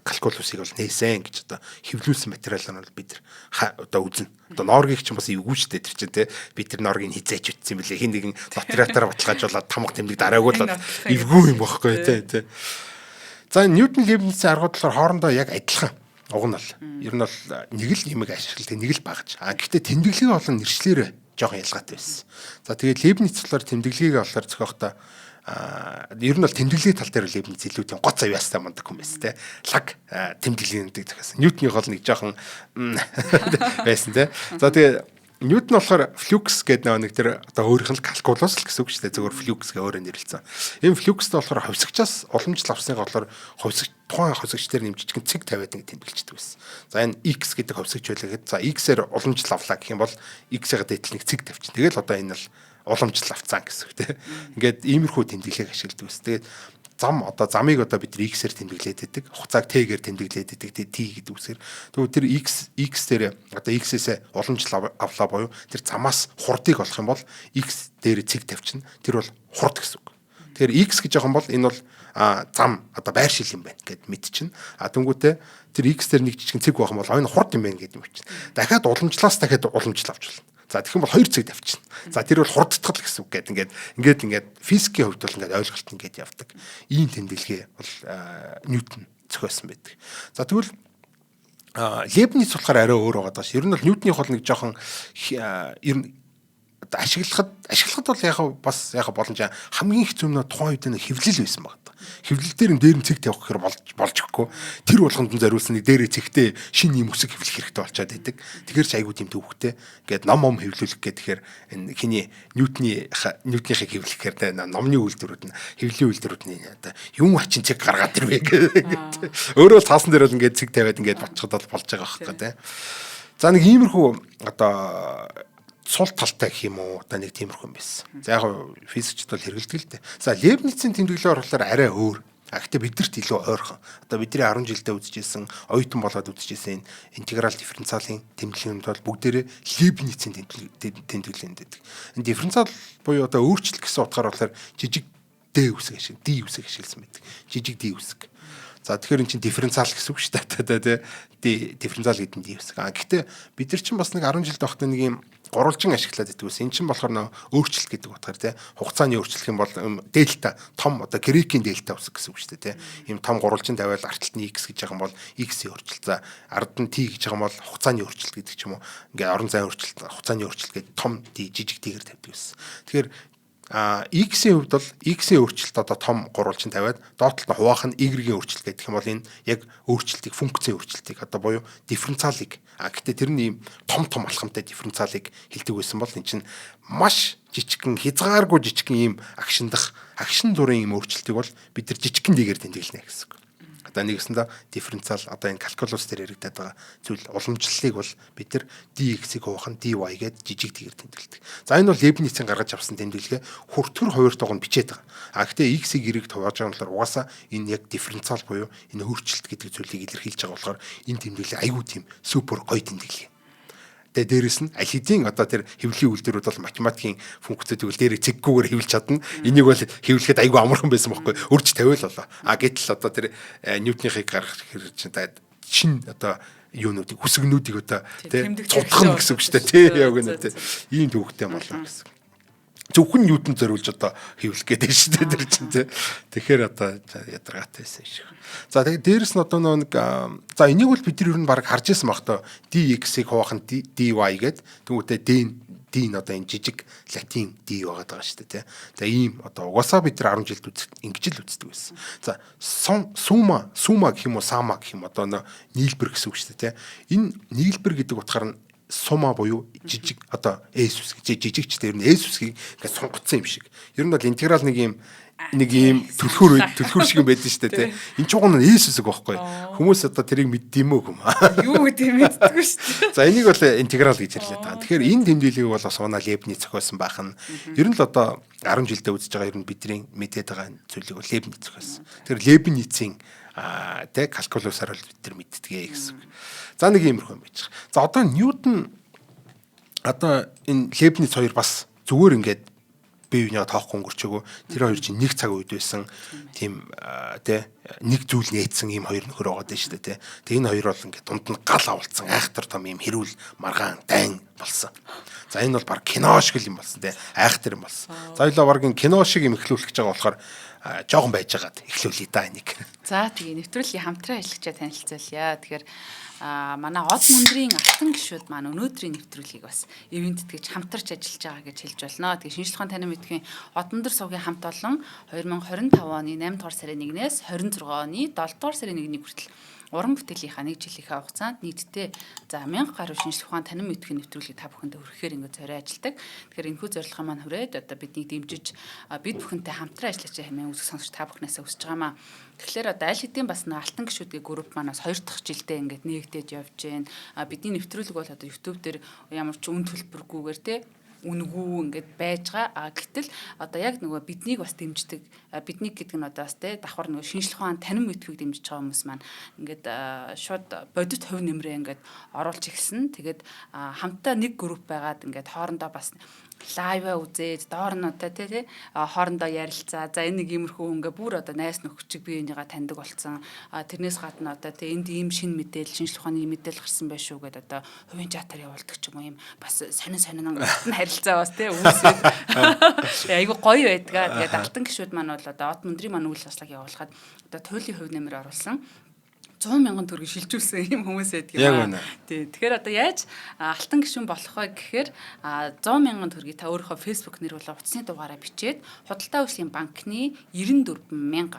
калкулусыг бол нээсэн гэж одоо хэвлүүлсэн материал нь бол бид одоо үзнэ. Одоо Норгийг ч бас эвгүй шүү дээ тэр чинь те бид тэр Норгийг хизээч ütсэн юм лээ. Хин нэгэн батареатаар баталгаажуулаад тамга тэмдэг дараагүй л эвгүй юм багхгүй те. За Ньютон Leibniz-ийн аргууд болохоор хоорондоо яг адилхан. Уг нь бол ер нь бол нэг л юмыг ашигладаг нэг л багж. Гэхдээ тэмдэглэгийн олон нэршлэрээ жоохон ялгаатай байсан. За тэгээд Leibniz болохоор тэмдэглэгийг болохоор зохиохдоо ер нь бол тэмдэглэлийн тал дээр Leibniz илүү тийм гоц аюустай мундаг хүн байсан те. Лаг тэмдэглэлийн гэдэг зохиосон. Ньютоны гол нэг жоохон байсан те. За тэгээ Ньютон болохоор флюкс гэдэг нэг тэр одоо өөрийнх нь калкулус л гэсэн үг шүү дээ. Зөвхөн флюкс гэ өөрөөр нэрлэлсэн. Энэ флюкстэй болохоор ховсгчаас уламжлал авсныгаа болохоор тухайн ховсгч дээр нэмжижгэн цэг тавиад ингэ тэмдэглэждэг байсан. За энэ x гэдэг ховсгч байлаа гэхэд за x-ээр уламжлал авлаа гэх юм бол x-ийн дэтэл нэг цэг тавьчих. Тэгэл одоо энэ бол уламжлал авцсан гэсэн үг тийм. Ингээд иймэрхүү тэмдэглэгийг ашигладаг ус. Тэгээд замыг одоо бид x-ээр тэмдэглээд байдаг. Хугацааг t-гээр тэмдэглээд байдаг. Тэгээд t гэдэг үсээр. Тэгвэл тэр x дээр одоо x-ээс уламжлал авлаа буюу тэр замаас хурдыг олох юм бол x дээр цэг тавьчихна. Тэр бол хурд гэсэн үг. Тэгэхээр x гэж байгаа юм бол энэ бол зам одоо байр шил юм байна гэд мэдчихнэ. Тэнгүүтээ тэр x дээр нэг жижигэн цэг байх юм бол энэ хурд юм байна гэдэг мэдчихнэ. Дахиад уламжлалаас дахиад уламжлал авч болно. За тэгэх юм бол 2 цэг тавьчихна. За тэр бол хурдтгал гэсэн үг гэдэг. Ингээд физикийн хувьд бол ингээд ойлголт ингээд явдаг. Ийм тэмдэглэгээ бол Ньютон зохиосон байдаг. За тэгвэл Лейбниц болохоор арай өөр байгаа даа. Ер нь бол Ньютоных бол нэг жоохон ер нь ашиглахад бол яг боломж хамгийн хэцүү нь тухайн үед нэг хэвлэл байсан баг. Хэвлэл дээр нь цэг тавих гэхээр болж өгөхгүй. Тэр болгонд нь зориулсан нэг дээрээ цэгтэй шинэ юм үсэг хэвлэх хэрэгтэй болчиход байдаг. Тэгэхээр ч айгүй тийм төвхтэй. Ингээд ном хэвлүүлэх гэхээр энэ хиний Ньютоныхыг хэвлэхээр номны үйлдвэрүүд нь хэвлэлийн үйлдвэрүүд нь одоо юм ачин цэг гаргаад ирвэ гэдэг. Өөрөө цаасан дээр бол ингээд цэг тавиад ингээд бодчиход бол болж байгаа байхгүй тийм. За нэг иймэрхүү одоо сул талтай гэх юм уу одоо нэг тиймэрхүү юм байсан. За яг физикчд бол хэрэгэлдэг л дээ. За Лейбницийн тэмдэглэлээр болохоор арай өөр. Гэхдээ бидэрт илүү ойрхон. Одоо бидний 10 жилдээ үзчихсэн, оюутан болоод үзчихсэн интеграл дифференциалын тэмдэглэлүүд бол бүгдээрээ Лейбницийн тэмдэглэлэнд байдаг. Энэ дифференциал буюу одоо өөрчлөлт гэсэн утгаар болохоор жижиг d үсэг ашиг, d үсэг ашигласан байдаг. Жижиг d үсэг. За тэгэхээр эн чинь дифференциал гэсэн үг шүү дээ. Тэ дифференциал гэдэг нь d үсэг. Гэхдээ бид нар чинь бас нэг 10 жилд байхдаа нэг юм гурвалжин ашиглаад байдаг ус. Эн чинь болохоор нөө өөрчлөлт гэдэг утгаар тий хугацааны өөрчлөх юм бол дельта том одоо грекийн дельта ус гэсэн үг шүү дээ тий. Ийм том гурвалжин тавиал артталт нь x гэж байгаа юм бол x-ийн өөрчлөлт. За ард нь t гэж байгаа юм бол хугацааны өөрчлөлт гэдэг ч юм уу. Ингээ орон зайн өөрчлөлт, хугацааны өөрчлөлт гэдэг том t жижиг t-гэр тавьдаг ус. Тэгэхээр x-ийн хувьд бол x-ийн өөрчлөлт одоо том гурвалжин тавиад доотлолт нь хуваах нь y-ийн өөрчлөлт гэдэг юм бол энэ яг өөрчлөлтийг функцийн өөрчлөлтийг одоо буюу дифференциалыг гэхдээ тэр нь ийм том алхамтай дифференциалыг хэлдэг байсан бол эн чинь маш жижигхэн хязгааргүй жижигхэн ийм агшин дурын ийм өөрчлөлтийг бол бид нар жижигхэн дэгээр тэмдэглэнэ гэсэн үг. Одоо нэгсэндээ дифференциал одоо энэ калкулус дээр яригдаад байгаа зүйл уламжлалыг бол бид нар dx-ийг хуваах нь dy гэдэг жижиг дэгээр тэмдэглэдэг. За энэ бол Лейбницийн гаргаж авсан тэмдэглэгээ хүртгэр хоёртойгоо нь бичээд байгаа. Гэхдээ x-ийг y-г хувааж байгаа болохоор угаасаа энэ яг дифференциал буюу энэ өөрчлөлт гэдэг зүйлийг илэрхийлж байгаа болохоор энэ тэмдэглэл аюу тийм супер гоё тэмдэглэе. Тэгээ дээрэс нь аль хэдийн одоо тэр хэвлэлийн үйлдвэрүүд бол математикийн функцүүдийг л дээрээ цэггүүгээр хэвлэж чадна. Энийг бол хэвлэхэд айгүй амархан байсан байхгүй. Үрж тавиал болоо. Гэтэл одоо тэр Ньютоныхыг гаргах хэрэг чинь шин одоо юунуудыг хүсгнүүдийг одоо тий цуглах гэсэн үг шүү дээ. Тий яг үнэ тий. Ийм төвхтэй болоо гэсэн. Зөвхөн Ньютон зориулж одоо хэвлэх гэдэг шүү дээ тэр чинь тий. Тэгэхээр одоо ядаргаатай байсан шиг. За тэгээд дээрэс нь одоо нэг за энийг бол бид нар ер нь баг харж ирсэн баг тоо dx-ийг хуваах нь dy гэдэг. Тэгвэл d нь одоо энэ жижиг латин d байгаад байгаа шүү дээ тий. За ийм одоо угаасаа бид нар 10 жилд ингэж л үздэг байсан. За сума гэх юм уу сама гэх юм одоо нийлбэр гэсэн үг шүү дээ тий. Энэ нийлбэр гэдэг утгаар нь сума буюу жижиг одоо s үсэг жижигч дээр нь s үсгийг ингээд сунгацсан юм шиг. Ер нь бол интеграл нэг ийм түлхүүр шиг юм байдэн шүү дээ тий. Энд чугун нь s үсэг байхгүй. Хүмүүс одоо тэрийг мэддэм үү юм. Юу гэдэг мэддэггүй шүү дээ. За энийг бол интеграл гэж ярьлаа та. Тэгэхээр энэ тэмдэглэлийг бол бас унаа Лейбниц зохиосон байх нь. Ер нь л одоо 10 жилдээ үзэж байгаа ер нь бидний мэдээд байгаа зүйлийг бол Лейбниц зохиосон. Тэр Лейбницийн тэг калкулусаар л бид нар мэддгээ гэсэн. За нэг иймэрхүү юм байж байгаа. За одоо Ньютон одоо энэ Лейбниц хоёр бас зүгээр ингээд бие биенээ тоохгүй өнгөрчөөгөө тэр хоёр чинь нэг цаг үед байсан тийм тэ нэг зүйл нээсэн ийм хоёр нөхөр байгаа дээ шүү дээ тэ. Тэгээ энэ хоёр бол ингээд дунд нь гал авалцсан айхтар том ийм хэрүүл маргаан дайн болсон. За энэ бол баг кино шиг юм болсон тэ айхтар юм болсон. За ойлоо баг кино шиг юм эхлүүлэх гэж байгаа болохоор жоохон байжгаад эхлүүлээ да энийг. За тэгээ нэвтрүүлгийн хамтран ажиллагчаа танилцуулъя. Тэгэхээр манай од мөндрийн алтан гишүүд маань өнөөдрийн нэвтрүүлгийг бас ивент тэтгэж хамтарч ажиллаж байгаа гэж хэлж болно. Тэгээ шинжлэх ухааны танин мэдхийн од мөндөр сувгийн хамт олон 2025 оны 8 дугаар сарын 1-ээс 26 оны 7 дугаар сарын 1-ний хүртэл уран бүтээлийнхаа нэг жилийнхээ хугацаанд нийтдээ за 1000 гаруй шинжлэх ухааны танин мэдхийн нэвтрүүлгийг та бүхэндээ хүргэхээр ингэ зорио ажилладаг. Тэгэхээр энэхүү зорилгоо маань хүрээд одоо биднийг дэмжиж бид бүхэнтэй хамтран ажиллаж хэмээн үзэх сонсогч та бүхнээсээ хүсэж байгаамаа. Тэгэхээр одоо аль хэдийн бас нэг алтан гишүүдийн групп маань бас 2 дахь жилдээ ингээд нэгдээд явж байна. Бидний нэвтрүүлэг бол одоо YouTube дээр ямар ч үн төлбөргүйгээр те үнгүй ингээд байж байгаа. Гэтэл одоо яг нөгөө биднийг бас дэмждэг биднийг гэдэг нь одоо бас те давхар нөгөө шинжлэх ухаан танин мэдхүйг дэмжиж байгаа хүмүүс маань ингээд шууд бодит хувь нэмрээ ингээд оруулж ирсэн. Тэгээд хамтдаа нэг групп байгаад ингээд хоорондоо бас лайв үзээд доор нь одоо тий хоорондоо ярилцаа. За энэ нэг иймэрхүү ингээ бүр одоо найс нөхчиг бие энийгээ таньдаг болсон. Тэрнээс гадна одоо тий энд ийм шин мэдээлэл шинжлэх ухааны мэдээлэл гарсан байх шүү гэдээ одоо хувийн чатаар явуулдаг ч юм уу юм бас сонин харилцаа бас тий үүсээд айгу гоё байдгаа. Тэгээд алтан гişүүд маань бол одоо од мөндрийн маань үйл ажиллагааг явуулахад одоо туйлын хувь нэмэр оруулсан. 100,000 төгрөг шилжүүлсэн юм хүмүүс байдаг юм аа. Тэгэхээр одоо яаж алтан гишүүн болох вэ гэхээр 100,000 төгрөгийг та өөрийнхөө Facebook нэр болон утасны дугаараа бичээд Худалдаа хөгжлийн банкны 94,000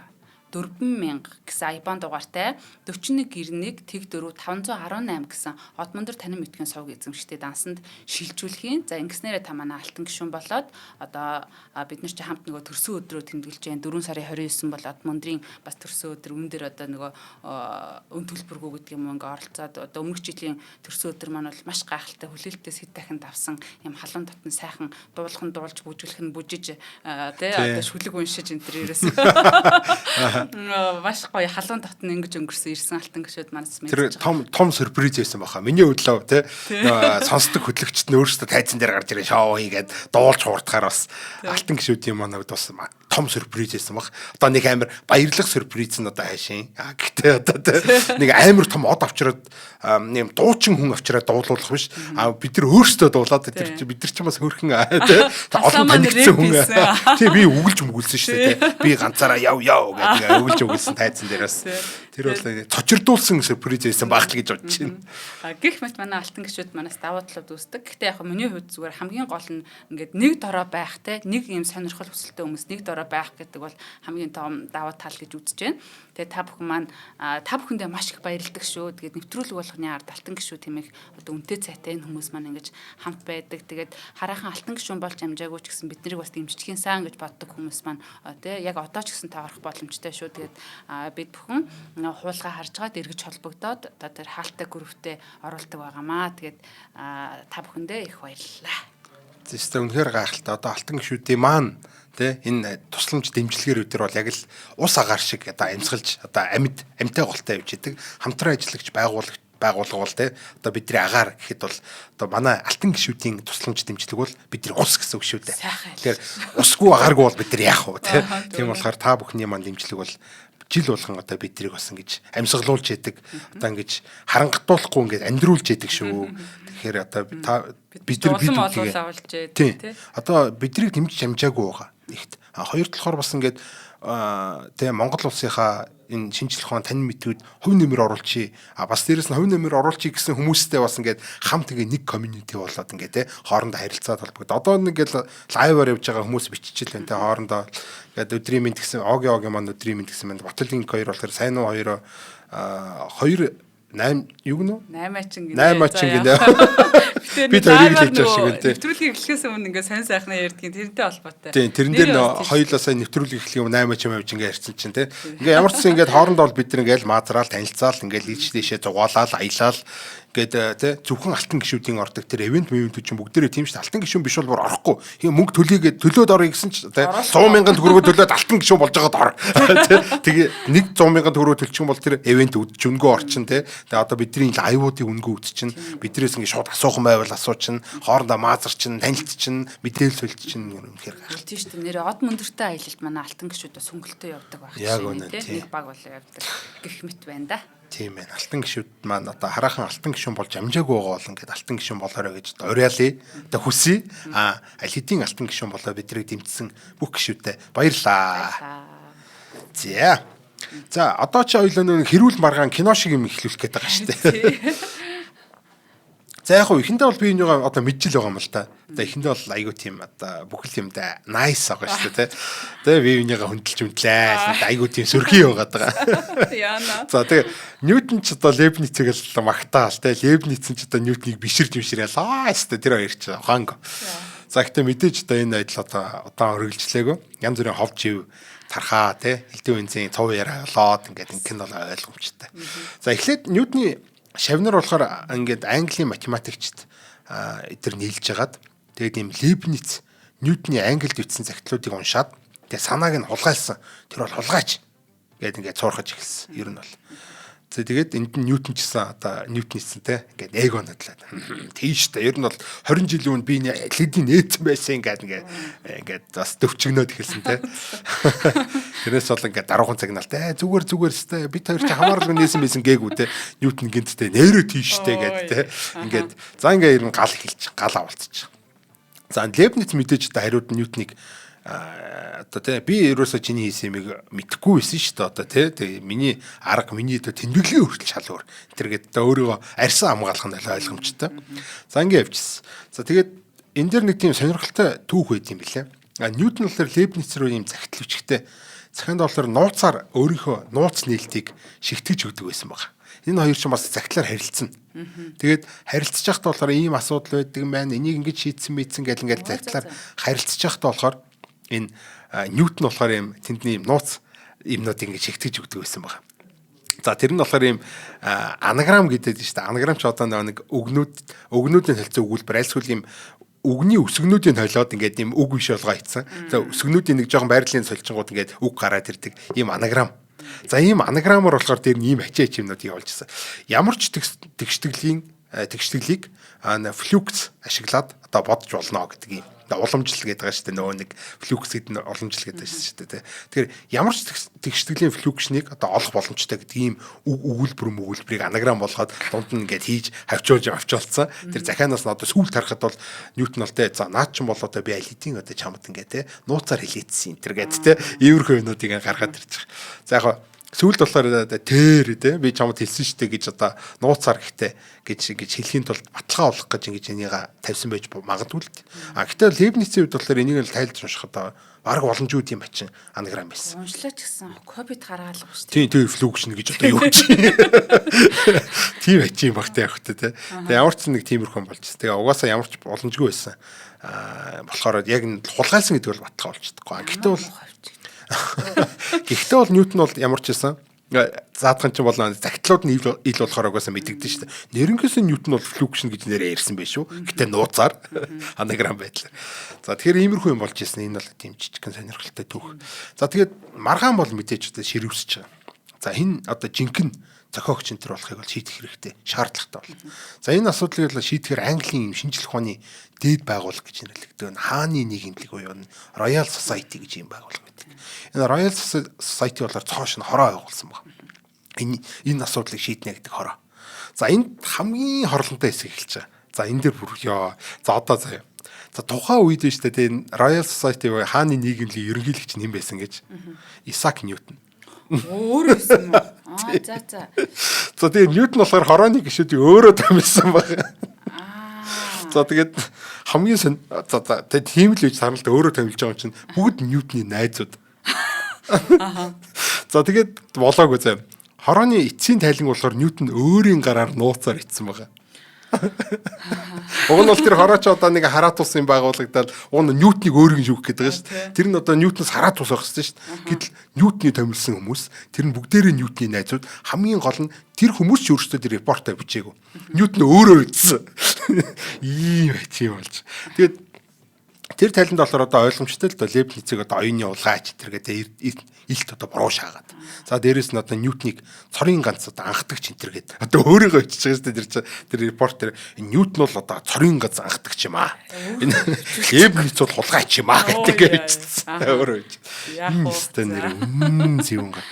гэсэн IBAN дугаартай 4191 тэг 4 518 гэсэн од мөндөр танин мэдхийн сувг эзэмшигтэй дансанд шилжүүлэхийн. За ингэснээрээ та манай алтан гишүүн болоод одоо бид нар чи хамт нөгөө төрсөн өдрөө тэмдэглэж जैन 4 сарын 29 бол од мөндрийн бас төрсөн өдөр үүн дээр одоо нөгөө өн төлбөргөө гэдэг юм ингээ оролцоод одоо өмнөх жилийн төрсөн өдөр маань бол маш гайхалтай хүлээлттэй сэт дахин давсан юм халуун татан сайхан дуулах нь дуулж бүжиглэх нь бүжиж тий одоо шүлэг уншиж энэ төр ерөөс маш гоё халуун татна ингэж өнгөрсөн ирсэн алтан гişүүд манаас тэр том сюрприз байсан баха. Миний өдлөө те сонсдог хөтлөгчд нь өөрсдөө тайзан дээр гарч ирээ шоу хийгээд дуулж хуурдахаар бас алтан гişүүдийн манайд бас том сюрприз байсан баг. Одоо нэг амар баярлах сюрприз нь одоо хайшин. Гэхдээ одоо нэг амар том од авчираад нэм дуучин хүн авчираад дуулуулах биш. Бид нар өөрсдөө дуулаад бид нар ч бас хөрхэн те олон танигдсан хүн. Тий би үгэлж мүгүүлсэн шүү дээ те. Би ганцаараа яв гэдэг өгүүлж өгүүлсэн тайзан дээрээс тэр бол цочирдуулсан сюрприз байсан баг л гэж бодож байна. Гэх мэт манай алтан гişүүд манаас давуу талууд үүсдэг. Гэхдээ яг миний хувьд зүгээр хамгийн гол нь ингээд нэг дорой байх те нэг юм сонирхол хүсэлтэй хүмүүс нэг дорой байх гэдэг бол хамгийн том давуу тал гэж үзэж байна. Тэгээ та бүхэн маань та бүхэндээ маш их баярлдаг шүү. Тэгээд нэвтрүүлэг болгоны ард алтан гişүүд хэмээх одоо үнэтэй цайтай энэ хүмүүс маань ингэж хамт байдаг. Тэгээд хараахан алтан гişүүн болж амжаагүй ч гэсэн бид нарыг бас дэмжчихин сан гэж боддог хүмүүс маань те яг одоо ч гэсэн таарах боломжтой шүү. Тэгээд бид бүхэн хуулгаа харж байгаад эргэж холбогдоод одоо тэр хаалттай групптэй оруулдаг байгаамаа. Тэгээд та бүхэндээ их баярлалаа. Зөвхөн үнэхээр гайхалтай. Одоо алтан гişүүдийн маань тэ энэ тусламж дэмжлэгээр өдөр бол яг л ус агаар шиг одоо амьсгалж одоо амьтай голтой явж идэг хамтран ажиллагч байгуулга бол тэ одоо бидний агаар гэхэд бол одоо манай алтан гişүүдийн тусламж дэмжлэг бол бидний ус гэсэн үг шүү дээ. Тэгэхээр усгүй агааргүй бол бид нар яах вэ тэ тийм болохоор та бүхний маань дэмжлэг бол жил болгон одоо биднийг бас ингэж амьсгалуулж яадаг одоо ингэж харангатуулахгүй ингэж амьдруулж яадаг шүү. Тэгэхээр одоо бид нар тий одоо биднийг дэмжиж амжаагүй байгаа. Нэгт хоёр талаар бас ингэж тэгээ Монгол улсынхаа энэ шинжлэх ухаан танин мэдүүд хувь нэмэр оруулчих. Бас дээрэс нь хувь нэмэр оруулчих гэсэн хүмүүстэй бас ингээд хамт ингээ нэг community болоод ингээ те хоорондоо харилцаад холбогд. Одоо нэг л лайваар явж байгаа хүмүүс биччихэл байна те хоорондоо ингээд өдрийн мэд гэсэн огийн маань өдрийн мэд гэсэн байна. Батлинг хоёр болохоор сайн уу хоёроо 8 юу гэнэ? 8 ачин гинэ. Би тэрийг л хийж шиг тий. Нэвтрүүлгийг эхлэхээс өмнө ингээ сайн сайхнаа ярьдгийн тэрнтэй холбоотой. Тий, тэрэн дээр хоёулаа сайн нэвтрүүлгийг эхлэх юм 8 ачин авч ингээ ярьсан чинь тий. Ингээ ямар ч зүйл ингээ хоорондоо бол бид нэг ингээл материал танилцаал ингээ лийч дэшээ зугаалал аялал гэдэг тий зөвхөн алтан гişүүдийн ордог тэр event чинь бүгдээрээ тийм шүү дээ. Алтан гişүүн биш бол бүр орохгүй. Хин мөнгө төлөөгээд төлөөд орё гэсэн чинь тий 100,000 төгрөгөөр төлөөд алтан гişүүн болж байгаад ор. Тэгээ нэг 100,000 төгрөгөөр төлчих юм бол тэр event өдчөнгөө орчин тий. Тэгээ одоо бидний лайвуудын үнэгүй үдчин бидрээс ингээ шууд асуухан байвал асуучин хоорондоо маазарчин танилцчин мэдээлэл солилцчин үнэхээр гайхалтай шүү дээ. Нэр од мөндөртэй аялалд манай алтан гişүүд бас хөнгөлтөө явдаг байх чинь тий. Нэг баг бол явдаг гэх мэт байна да. Тийм ээ. Алтан гişүүд маань одоо хараахан алтан гişүүн болж амжаагүй байгаа бол ингээд алтан гişүүн болоорой гэж уриалъя. Одоо хүсье. Аль хэдийн алтан гişүүн болоо бидрийг дэмжсэн бүх гişүүдтэй баярлаа. За одоо ч ойлоо хэрүүл маргаан кино шиг юм эхлүүлэх гээд байгаа шүү дээ. За яг хөө эхэндээ бол би энийгээ одоо мэдчихэл байгаа юм л та. Одоо эхэндээ бол айгуу тийм одоо бүхэл юм да nice байгаа шүү дээ. Тэгээ би энийгээ хөндлөж үндлээ. Айгуу тийм сөрхий байгаад байгаа. Яана. За тэгээ Ньютон ч одоо Лейбницийг л магтаал те. Лейбниц ч одоо Ньютоныг биширж мишрээл өстой тэр хоёр ч ухаанг. За гэхдээ мэдээж одоо энэ адил одоо удаан өргөлжлээгөө. Янз бүрийн ховж ив тархаа те элдв бензин цов яриа болоод ингээд ингэн бол ойлгомжтой. За эхлээд Ньютоны шавнар болохоор ингээд Английн математикчд эдгээр нийлж хагаад Тэгээд ийм Лейбниц Ньютоны Англид бичсэн захидлуудыг уншаад тэгээд санааг нь хулгайлсан. Тэр бол хулгайч гэдэг ингээд цуурхаж эхэлсэн. Ер нь бол. За тэгээд энд нь Ньютон ч гэсэн одоо Ньютонисэн те ингээд эго надлаад. Тийш та ер нь бол 20 жилийн өмнө би лидийн нээсэн байсан ингээд бас төвчгнөөд эхэлсэн те. Тэрнээс бол ингээд даруухан цагнаал те зүгээр сте бид хоёр ч хамаарал нээсэн байсан гээгүү те. Ньютон гинттэй нэрөө тийштэй гэдэг те. Ингээд за ингээд ер нь гал эхэлж гал авалцчих. За Лейбниц мэдээж одоо хариуд Ньютоныг одоо тий би ерөөсөө чиний хийсэн юмыг мэдэхгүй байсан шүү дээ одоо тий миний арга миний одоо тэмдэглэлийн хүртэл шалгуур тэргээд одоо өөрийгөө арьсан хамгаалах нь ойлгомжтой. За ингэ явчихсан. За тэгээд энэ дэр нэг тийм сонирхолтой түүх байд юм билээ. Ньютон болохоор Лейбниц рүү ийм захидал бичгтээ захинд болохоор нууцаар өөрийнхөө нууц нээлтийг шигтгэж өгдөг байсан байна. Энэ хоёр ч бас захидлаар харилцсан. Тэгээд харилцаж байхдаа болохоор ийм асуудал байдаг юм байна. Энийг ингэж шийдсэн мэдсэн гэл ингээл захидлаар харилцаж байхдаа болохоор энэ Ньютон болохоор юм тэндний юм нууц юмнууд ингэж шигтгэж өгдөг байсан байна. За тэр нь болохоор юм анаграм гэдэг нь шүү дээ. Анаграм ч одоо нэг өгнүүдийн хэлцээ өгүүлбэр альсгүй юм үгний өсгнүүдийн хойлоод ингээд юм үг биш болгоо хийцэн. За өсгнүүдийн нэг жоохон байрлалын солилцонгууд ингээд үг гараад ирдэг ийм анаграм. За ийм анаграмаар болохоор тэр нь ийм ачаач юмнуудыг олжсэн. Ямар ч тэгштэглийг флюкс ашиглаад одоо бодож болно гэдэг юм. Уламжлал гэдэг байгаа шүү дээ. Нөгөө нэг флюкс гэдэг нь уламжлал гэдэг шүү дээ. Тэгэхээр ямар ч тэгштгэлийн флюкснийг одоо олох боломжтой гэдэг ийм өгүүлбэрийг анаграм болгоод дунд нь ингээд хийж авчуулсан. Тэр захианаас нь одоо сүүл тарахад бол Ньютон бол те за наад ч юм бол одоо би аль хэдийн одоо чамд ингээд те нууцаар хэлээдсэн энэ төр гэдэг те иймэрхүү юмнуудыг гаргаад ирчих. За яг сүүлд болохоор тэр те би чамд хэлсэн шүү дээ гэж одоо нууцаар гэхдээ гэж хэлхийн тулд баталгаа олох гэж ингэж энийг тавьсан байж магадгүй л. Гэхдээ Лейбницийн үед болохоор энийг л тайлж уншихад баг боломжгүй юм ачин анаграм байсан. Уншлаач гэсэн копид гаргаалга шүү дээ. Тийм флюкшн гэж одоо юу гэж. Тийм ачин багтай явах те. Тэгээ ямар ч нэг тиймэрхүү болж. Тэгээ угаасаа ямар ч боломжгүй байсан. Болохоор яг хулгайлсан гэдэг бол баталгаа олчихдаггүй. Гэхдээ бол Ньютон бол ямар ч байсан заадхан ч болоо загтлууд нь ил болохоор угаасаа мэдэгдэн шүү дээ. Нэрнгэс Ньютон бол флюкшн гэж нэрээр ярьсан байх шүү. Гэтэ нууцаар анаграм байдлаар. За тэгэхээр иймэрхүү юм болж ирсэн. Энэ бол тийм жижигхэн сонирхолтой түүх. За тэгээд маргаан бол мэдээж одоо ширвсэж байгаа. За энэ одоо жинхэнэ зохиогч энэ төр болохыг бол шийдэх хэрэгтэй, шаардлагатай бол. За энэ асуудлыг бол шийдэхээр Английн шинжлэх ухааны дээд байгууллага гэж нэрлэгддэг. Хааны нийгэмлэг буюу Royal Society гэж юм байгууллага байдаг. Энэ Royal Society болоор цоош нь хороо байгуулсан байна. Энэ асуудлыг шийднэ гэдэг хороо. За энд хамгийн хорлонтой хэсэг эхэлж байгаа. За энэ дэр бүрхё. За одоо заяа. За тухайн үед нь шүү дээ энэ Royal Society буюу хааны нийгэмлэгийн ерөнхийлөгч нэм байсан гэж. Исаак Ньютон. Өөрөө юм уу? За. За тэгээ Ньютон болохоор хорооны гишүүдийг өөрөө томилсон байна. За тэгээд хамгийн за тэгээд тийм л үж сарналт өөрөө томилж байгаа юм чинь бүгд Ньютоны найзууд. За тэгээд болоогүй заа. Хорооны эцсийн тайланг болохоор Ньютон өөрийн гараар нууцаар ицсэн байгаа. Уг нь бол тэр хорооч одоо нэг хараат ус юм байгуулагдаад уг нь Ньютоныг өөрийг шүүх гэдэг байгаа шүү дээ. Тэр нь одоо Ньютоноос хараат ус байх хэрэгтэй шүү дээ. Гэтэл Ньютоны томилсон хүмүүс тэр нь бүгдээрээ Ньютоны найзууд хамгийн гол нь тэр хүмүүс ч өөрсдөө тэр репортоо бичээгүй. Ньютон өөрөө бичсэн. Ийм юм болж. Тэгээд тэр тайланд болохоор одоо ойлгомжтой л доо Лейбницийг одоо оюуны улгаач тэргээд илт одоо буруу шаагаад. За дээрэс нь одоо Ньютоныг цорын ганц одоо анхдагч энтергээд одоо өөрийгөө ичж байгаа шүү дээ тэр репортер Ньютон бол одоо цорын ганц анхдагч юм аа. Энэ Лейбниц бол хулгайч юм аа гэдэг ичсэн. Өөрөө ич. Энэ өстой нэр зэвэн га.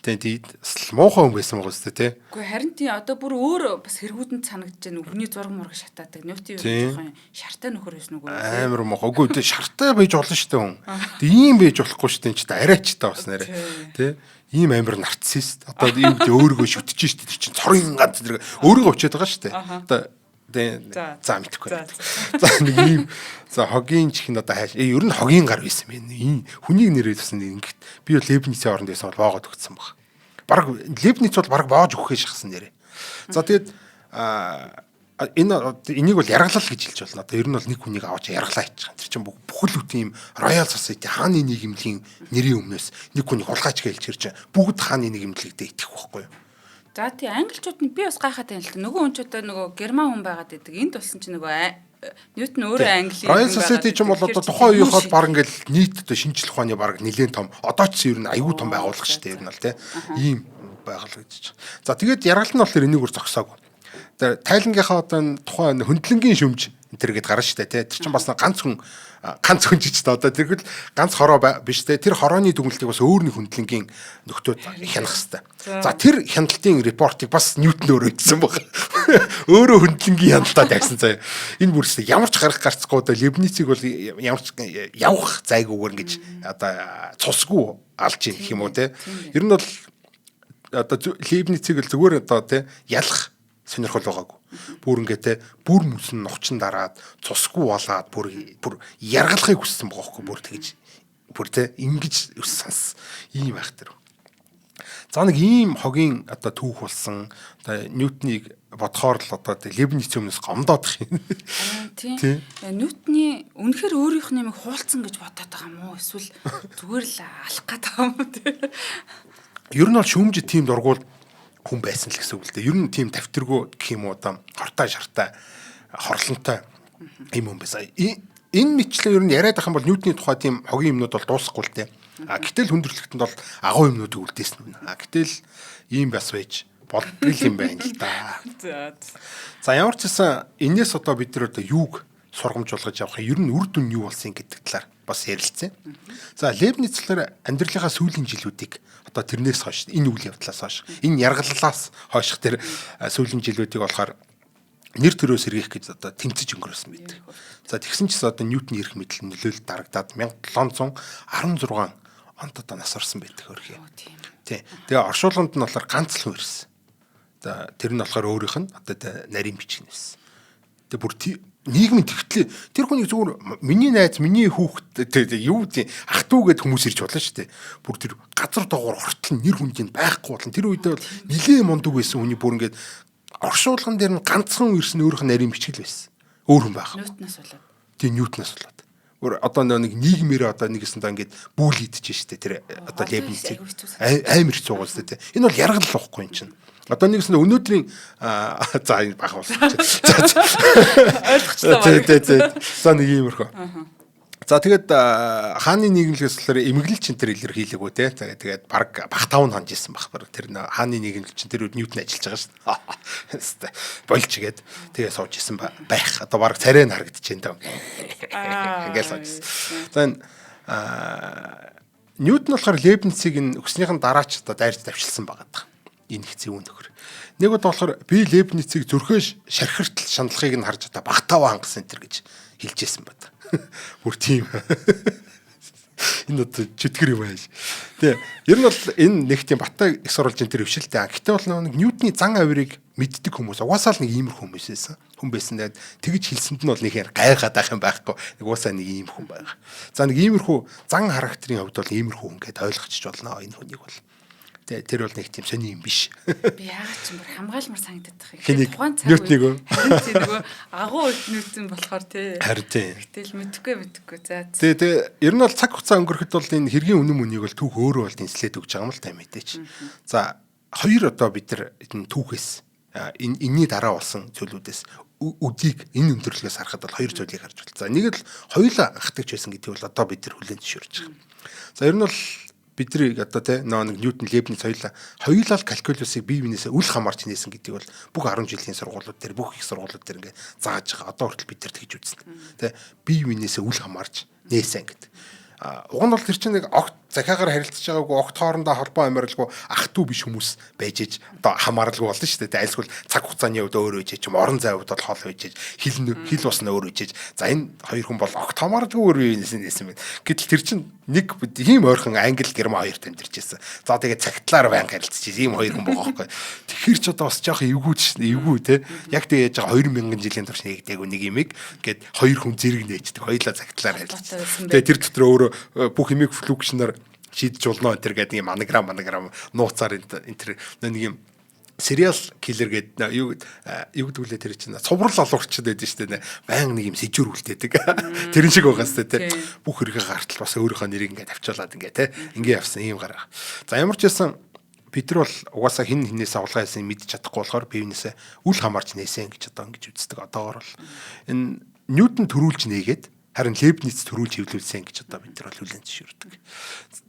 Тэгээд муухай хүн байсан байгаа шүү дээ тий. Гэхдээ харин тий одоо бүр өөр бас хэрэгүүдэнд санагдаж байна. Хүний зураг мураг шатаадаг. Ньютон юу жоохон шартай нөхөр байсан үгүй. Амар муухай. Үгүй тий шартай байж болно шүү дээ хүн. Тэг ийм байж болохгүй шүү дээ. Чи та арайчтай бас нэрэ. Тий. Ийм амар нарцист. Одоо ийм өөрийгөө шүтэж шүү дээ. Тэр чинь цорын ганц тэр өөрийгөө өчөөд байгаа шүү дээ. Одоо за мэдхгүй. За нэг ийм за хогийн чих нь одоо хайш. Ер нь хогийн гар байсан юм. Энэ хүнийг нэрээд бас ингээд би Лейбницийн оронд байсан бол боогод өгсөн баг. Бараг Лейбниц бол бараг боож өгөхөө шахсан нэрээ. За тэгээд энийг бол яргалал гэж хэлж болно. Одоо ер нь бол нэг хүнийг аваач яргалаа хийчих. Тэр чинь бүхэл бүтэн ийм Royal Society хааны нийгэмлэгийн нэрийн өмнөөс нэг хүнийг хулгайч гэж хэлж ирж байгаа. Бүгд хааны нийгэмлэгдээ итгэх байхгүй юу? За тий англичууд нь би бас гайхаад байна л да. Нөгөө хүн ч одоо нөгөө герман хүн байгаад байдаг. Энд болсон чинь нөгөө Ньютон өөрөө англи Royal Society ч юм бол одоо тухайн үеийнхээ баг ингээл нийт одоо шинжлэх ухааны баг нэлээд том. Одоо ч ер нь аюул том байгууллага шүү дээ ер нь бол тий. Ийм байгууллага гэж. За тэгээд яргалт нь болохоор энийг үр зогсоогүй. Тэгээд тайлангийнхаа одоо тухайн хөндлөнгийн шүмж энэ гээд гарна шүү дээ тий. Тэр чинь бас ганц хүн жиж та одоо тэрхэл ганц хороо биш те тэр хорооны дүгнэлтийг бас өөр нэг хөндлөнгийн нөхдөөд хянах хэрэгтэй. За тэр хяналтын репортыг бас Ньютон өөрөө хийсэн баг. Өөрөө хөндлөнгийн хяналтаа тавьсан заяа. Энэ бүрс ямар ч гарах гарцгүй одоо Лейбницийг бол ямар ч явах зайгүйгээр ингэж одоо цусгүй алж ийн гэх юм уу те. Ер нь бол одоо Лейбницийг л зүгээр одоо те ялах сонирхол байгаагүй. Бүр ингээ те бүр мөсөн нухчин дараад цусгүй болоод бүр яргалахыг хүссэн байгаа хгүй бүр тэгж бүр те ингэж өссөн ийм байх тэр. За нэг ийм хогийн одоо түүх болсон одоо Ньютоныг бодохоор л одоо Лейбниц өмнөөс гомдоодох юм. Тийм. Ньютоны үнэхээр өөрийнх нь юм хуулцсан гэж бодоод байгаа юм уу? Эсвэл зүгээр л алах гэдэг юм уу те? Ер нь бол шүүмж тийм дургуул хүн байсан л гэсэн үг л дээ. Ер нь тийм тавтиргүй гэх юм уу одоо хортой шартай хорлонтой юм байсан. Энэ мэтлээ ер нь яриад ах юм бол Ньютоны тухай тийм хогийн юмнууд бол дуусахгүй л дээ. Гэтэл хүндрэлтэнд бол агуу юмнуудыг үлдээсэн юм. Гэтэл ийм бас байж болдгоо юм байна л да. За ямар ч гэсэн энэс одоо бид нар одоо юуг сургамжуулгаж явах юм ер нь үр дүн юу болсон гэдэг талаар бас ярилцсан. За Лейбницлэр амьдралынхаа сүүлийн жилүүдийг одоо тэрнээс хойш энэ үйл явдлаас хойш энэ яргаллаас хойших тэр сүүлийн жилүүдийг болохоор нэр төрөө сэргийх гэж одоо тэмцэж өнгөрөөсөн байдаг. За тэгсэн чинь одоо Ньютоны эрх мэдэл нөлөөлөлд дарагдаад 1716 онд одоо нас орсон байдаг хөрхий. Тий. Тэгээ оршуулганд нь болохоор ганц л хүн ирсэн. За тэр нь болохоор өөрийнх нь одоо нарийн бичиг нэвсэн. Тэгээ бүр нийгмийн тэгтлээ тэр хүний зүгээр миний найз миний хүүхэд юу тийм ах トゥ гэд хүмүүс ирж болно шүү дээ. Бүр тэр газар доогоор хортол нэр хүндэнд байхгүй болон тэр үедээ бол нилээ мундаг байсан хүний бүр ингээд оршуулган дээр нь ганцхан ирсэн өөрийнх нь нарийн бичгэл байсан. Өөр хүн байх. Ньютоноос болоод. Тийм Ньютоноос болоод. Өөр одоо нэг нийгмээр одоо нэгсэндээ ингээд бүүлийдэж штэ тэр одоо Лейбницийг амар их цугаас тэ. Энэ бол яргал واخгүй юм чинь. Одоо нэгсэн өнөөдрийн за энэ бах болсон. Ойлгочлаа. За нэг иймэрхүү. За тэгээд хааны нийгэмлэгээс болохоор эмгэлч энэ төр илэрхийлэгөө те. Тэгээд баг Бахтав нь ханж исэн баг. Тэр хааны нийгэмлэгч тэр Ньютон ажиллаж байгаа шүү дээ. Болж игээд тэгээ сууж исэн байх. Одоо баг царай нь харагдаж байна даа. Ингээл сууж исэн. За Ньютон болохоор Лейбницийг энэ өснийхэн дараач одоо дайрч давшилсан байгаа даа. Энэ их зүүн нөхөр. Нэг удаа болохоор би Лейбницийг зөрхөө шархиртал шаналхыг нь харж одоо Бахтав хангасан энэ гэж хэлжсэн байна. Бүр тийм. Энэ одоо чөтгөр юм ааш. Тэгээ ер нь бол энэ нэг тийм Баттай их сурвалжийн тэр өвшилтэй. Гэхдээ бол нэг Ньютоны зан авирыг мэддэг хүмүүс угаасаа л нэг иймэрхүү хүмүүс байсан. Хүн байсан даа тэгж хэлсэнд нь бол нэг яар гайхаад байх юм байхгүй. Нэг угаасаа нэг ийм хүн байгаа. За нэг иймэрхүү зан характерын хувьд бол иймэрхүү хүн гэдээ ойлгочих болно энэ хүнийг бол. Тэр бол нэг тийм сони юм биш. Би яагаад ч юм бүр хамгаалмар санагдаад байх юм. Тухайн цаг Ньютоныг нөгөө агуу Ньютон болохоор тий. Харин тийм. Гэтэл мэдхгүй. За. Тэгээ ер нь бол цаг хугацаа өнгөрөхөд бол энэ хэргийн үнэн мөнийг бол түүх өөрөө бол дэнслээд өгч байгаа юм л та мэдээч. За хоёр одоо бид нар энэ түүхээс энэний дараа болсон зүйлүүдээс үдийг энэ өндөрлөгөөс харахад бол хоёр зүйлийг харж байна. За нэг л хоёулаа анхдагч байсан гэдгийг бол одоо бид нар хүлээн зөвшөөрч байгаа. За ер нь бол бидний одоо те нэг Ньютон Лейбниц хоёулаа л калкулусыг бие биенээсээ үл хамаарч нээсэн гэдэг бол бүх 10 жилийн сургуулиуд дээр бүх их сургуулиуд дээр ингээд зааж байгаа. Одоо хүртэл бид нар тэгж үзнэ. Тэ бие биенээсээ үл хамаарч нээсэн гэдэг. Уг нь бол тэр чинь нэг огт захиагаар харилцаж байгаагүй огт хоорондоо холбоо амьарлгүй ах トゥ биш хүмүүс байж ээж одоо хамааралгүй болно шүү дээ. Айлсгүй цаг хугацааны хувьд өөр үжиж чим орон зай хувьд бол хол үжиж хил усна өөр үжиж. За энэ хоёр хүн бол огт хамааралгүй өөр нээсэн байна. Гэтэл тэр чинь нэг ийм ойрхон англи герман хоёрт амьдарч байсан. За тэгээд цагтлаар байнга харилцаж ийм хоёр хүн байгаа байхгүй. Тэгэхээр ч одоо бас жоох эвгүй шүү дээ. Эвгүй те. Яг тэгээд 2000 жилийн турш нэгдээгүй нэг имийг гээд хоёр хүн зэрэг нээждэг. Хоёулаа цагтлаар харилцаж. Тэгээд тэр дотор өөрөө бүх имийг флукшнаар шийдэж болно энэ гэдэг юм анаграм нууцаар энэ тэр нэг юм serial killer гэдэг юу гэдэг үлээ тэр чинь цуврал олуурчд байдаг шүү дээ. Баян нэг юм сэжүүр үлдээдэг. Тэрэн шиг байгаа сте тий. Бүх хэрэгээ гартал бас өөрийнхөө нэрийг ингээд авчуулаад ингээд тий. Ингээ явсан ийм гараа. За ямар ч байсан бид нар бол угаасаа хин хинээс авалгаа хийсэн мэдчих чадахгүй болохоор биенээсээ үл хамаарч нээсэн гэж одоо ингэж үздэг. Одоогор бол энэ Ньютон төрүүлж нээгээд харин Лейбниц төрүүлж хэвлүүлсэн гэж одоо бид нар бол хүлээн зөвшөөрдөг.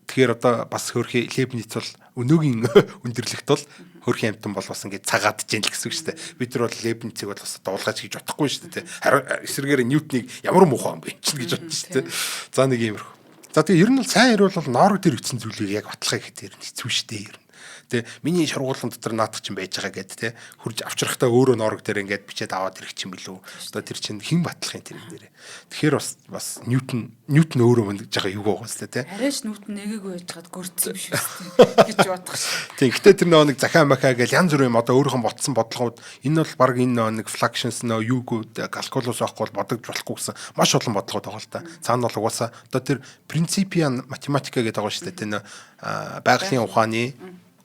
Тэгэхээр одоо бас хөрхи Лейбниц бол өнөөгийн өндөрлөгт бол хөрхи амтан бол бас ингээд цагаадж ял гэсэн үг шүү дээ. Бид нар бол Лейбницийг бол бас дуулгаж хийж бодохгүй шүү дээ. Харин эсрэгээр Ньютоныг ямар муухай юм бэ чинь гэж бодчих шүү дээ. За нэг иймэрхүү. За тэгээ ер нь бол сайн хэрүүл бол норог дээр өгсөн зүйлийг яг баталгаа гэхээр хэцүү шүү дээ ер нь. Тэ миний шаргуулсан дотор наадах чинь байж байгаа гэд тэ хурж авчрахтаа өөрөө норог дээр ингээд бичээд аваад ирэх чинь билүү. Одоо тэр чинь хэн батлахын тэр нэрээ. Тэгэхээр бас Ньютон өөрөө мөнгөж байгаа юу гоос тэ. Арайш Ньютон нэгээгүй байж хаад гөрцсөн юм шүү гэж бодох шүү. Тийм гэтээ тэр нэг захаа махаа гэж янз бүрийн одоо өөрийнхөө ботсон бодлогууд энэ бол баг энэ нэг флакшнс юугүүд калкулус авахгүй бодогдож болохгүй гэсэн маш олон бодлогууд байгаа л та. Цаана бол угаасаа одоо тэр принципиан математика гэдэг байгаа шүү дээ. Тэр байгалийн ухааны